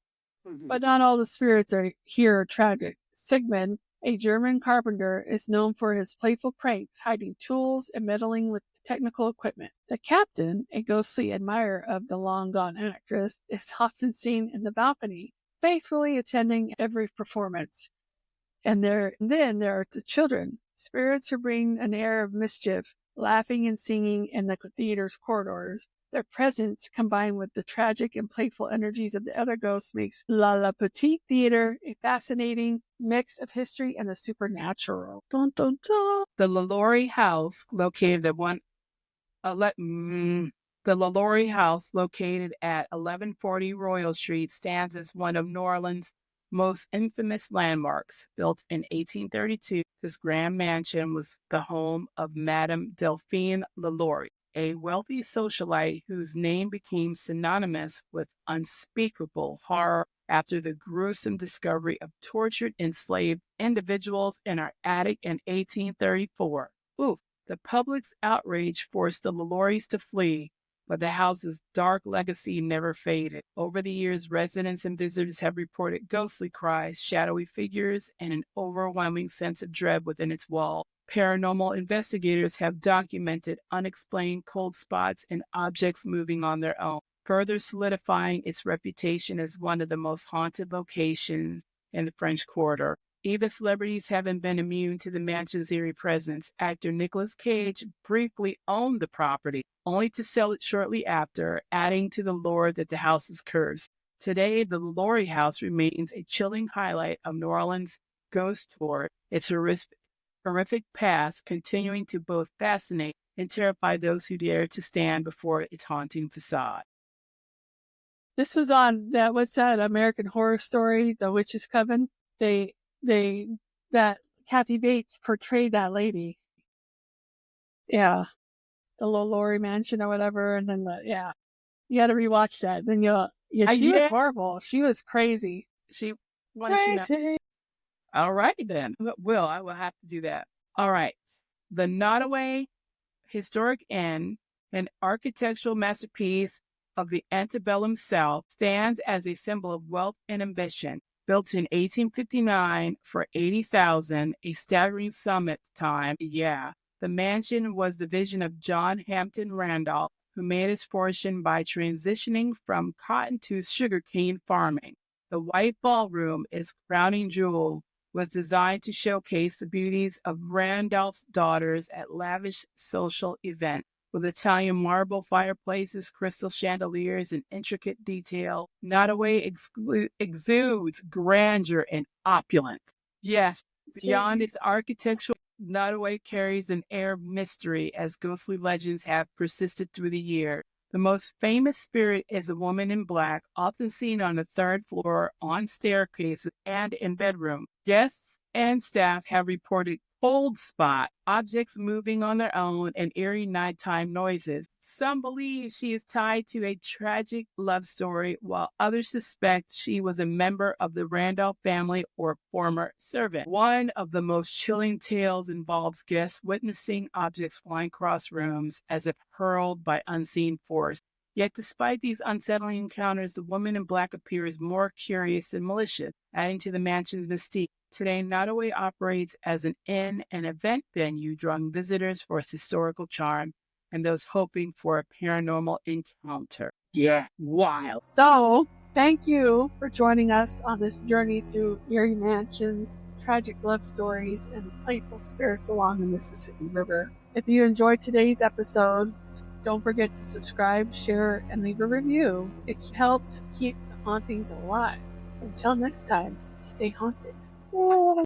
But not all the spirits are tragic. Sigmund, a German carpenter, is known for his playful pranks, hiding tools and meddling with technical equipment. The captain, a ghostly admirer of the long-gone actress, is often seen in the balcony, faithfully attending every performance. And then there are the children, spirits who bring an air of mischief, laughing and singing in the theater's corridors. Their presence, combined with the tragic and playful energies of the other ghosts, makes La Petite Theater a fascinating mix of history and the supernatural. Dun, dun, dun. The LaLaurie House, located at the LaLaurie House, located at 1140 Royal Street, stands as one of New Orleans' most infamous landmarks. Built in 1832, this grand mansion was the home of Madame Delphine LaLaurie, a wealthy socialite whose name became synonymous with unspeakable horror after the gruesome discovery of tortured, enslaved individuals in her attic in 1834. The public's outrage forced the LaLauries to flee, but the house's dark legacy never faded. Over the years, residents and visitors have reported ghostly cries, shadowy figures, and an overwhelming sense of dread within its walls. Paranormal investigators have documented unexplained cold spots and objects moving on their own, further solidifying its reputation as one of the most haunted locations in the French Quarter. Even celebrities haven't been immune to the mansion's eerie presence. Actor Nicolas Cage briefly owned the property, only to sell it shortly after, adding to the lore that the house is cursed. Today, the LaLaurie House remains a chilling highlight of New Orleans' ghost tour, its horrific past continuing to both fascinate and terrify those who dare to stand before its haunting facade. This was on what's that American Horror Story, The Witch's Coven? That Kathy Bates portrayed that lady. Yeah. The LaLaurie Mansion or whatever. And then you got to rewatch that. Then she was horrible. She was crazy. Crazy. All right, then. I will have to do that. All right. The Nottoway Historic Inn, an architectural masterpiece of the antebellum South, stands as a symbol of wealth and ambition. Built in 1859 for $80,000, a staggering sum at the time. The mansion was the vision of John Hampton Randolph, who made his fortune by transitioning from cotton to sugarcane farming. The White Ballroom, its crowning jewel, was designed to showcase the beauties of Randolph's daughters at lavish social events. With Italian marble fireplaces, crystal chandeliers, and intricate detail, Nottoway exudes grandeur and opulence. Yes, beyond its architecture, Nottoway carries an air of mystery as ghostly legends have persisted through the years. The most famous spirit is a woman in black, often seen on the third floor, on staircases, and in bedrooms. Guests and staff have reported cold spot, objects moving on their own, and eerie nighttime noises. Some believe she is tied to a tragic love story, while others suspect she was a member of the Randolph family or former servant. One of the most chilling tales involves guests witnessing objects flying across rooms as if hurled by unseen force. Yet despite these unsettling encounters, the woman in black appears more curious than malicious, adding to the mansion's mystique. Today, Nottoway operates as an inn and event venue, drawing visitors for its historical charm and those hoping for a paranormal encounter. Yeah, wild. So, Thank you for joining us on this journey through eerie mansions, tragic love stories, and playful spirits along the Mississippi River. If you enjoyed today's episode, don't forget to subscribe, share, and leave a review. It helps keep the hauntings alive. Until next time, stay haunted.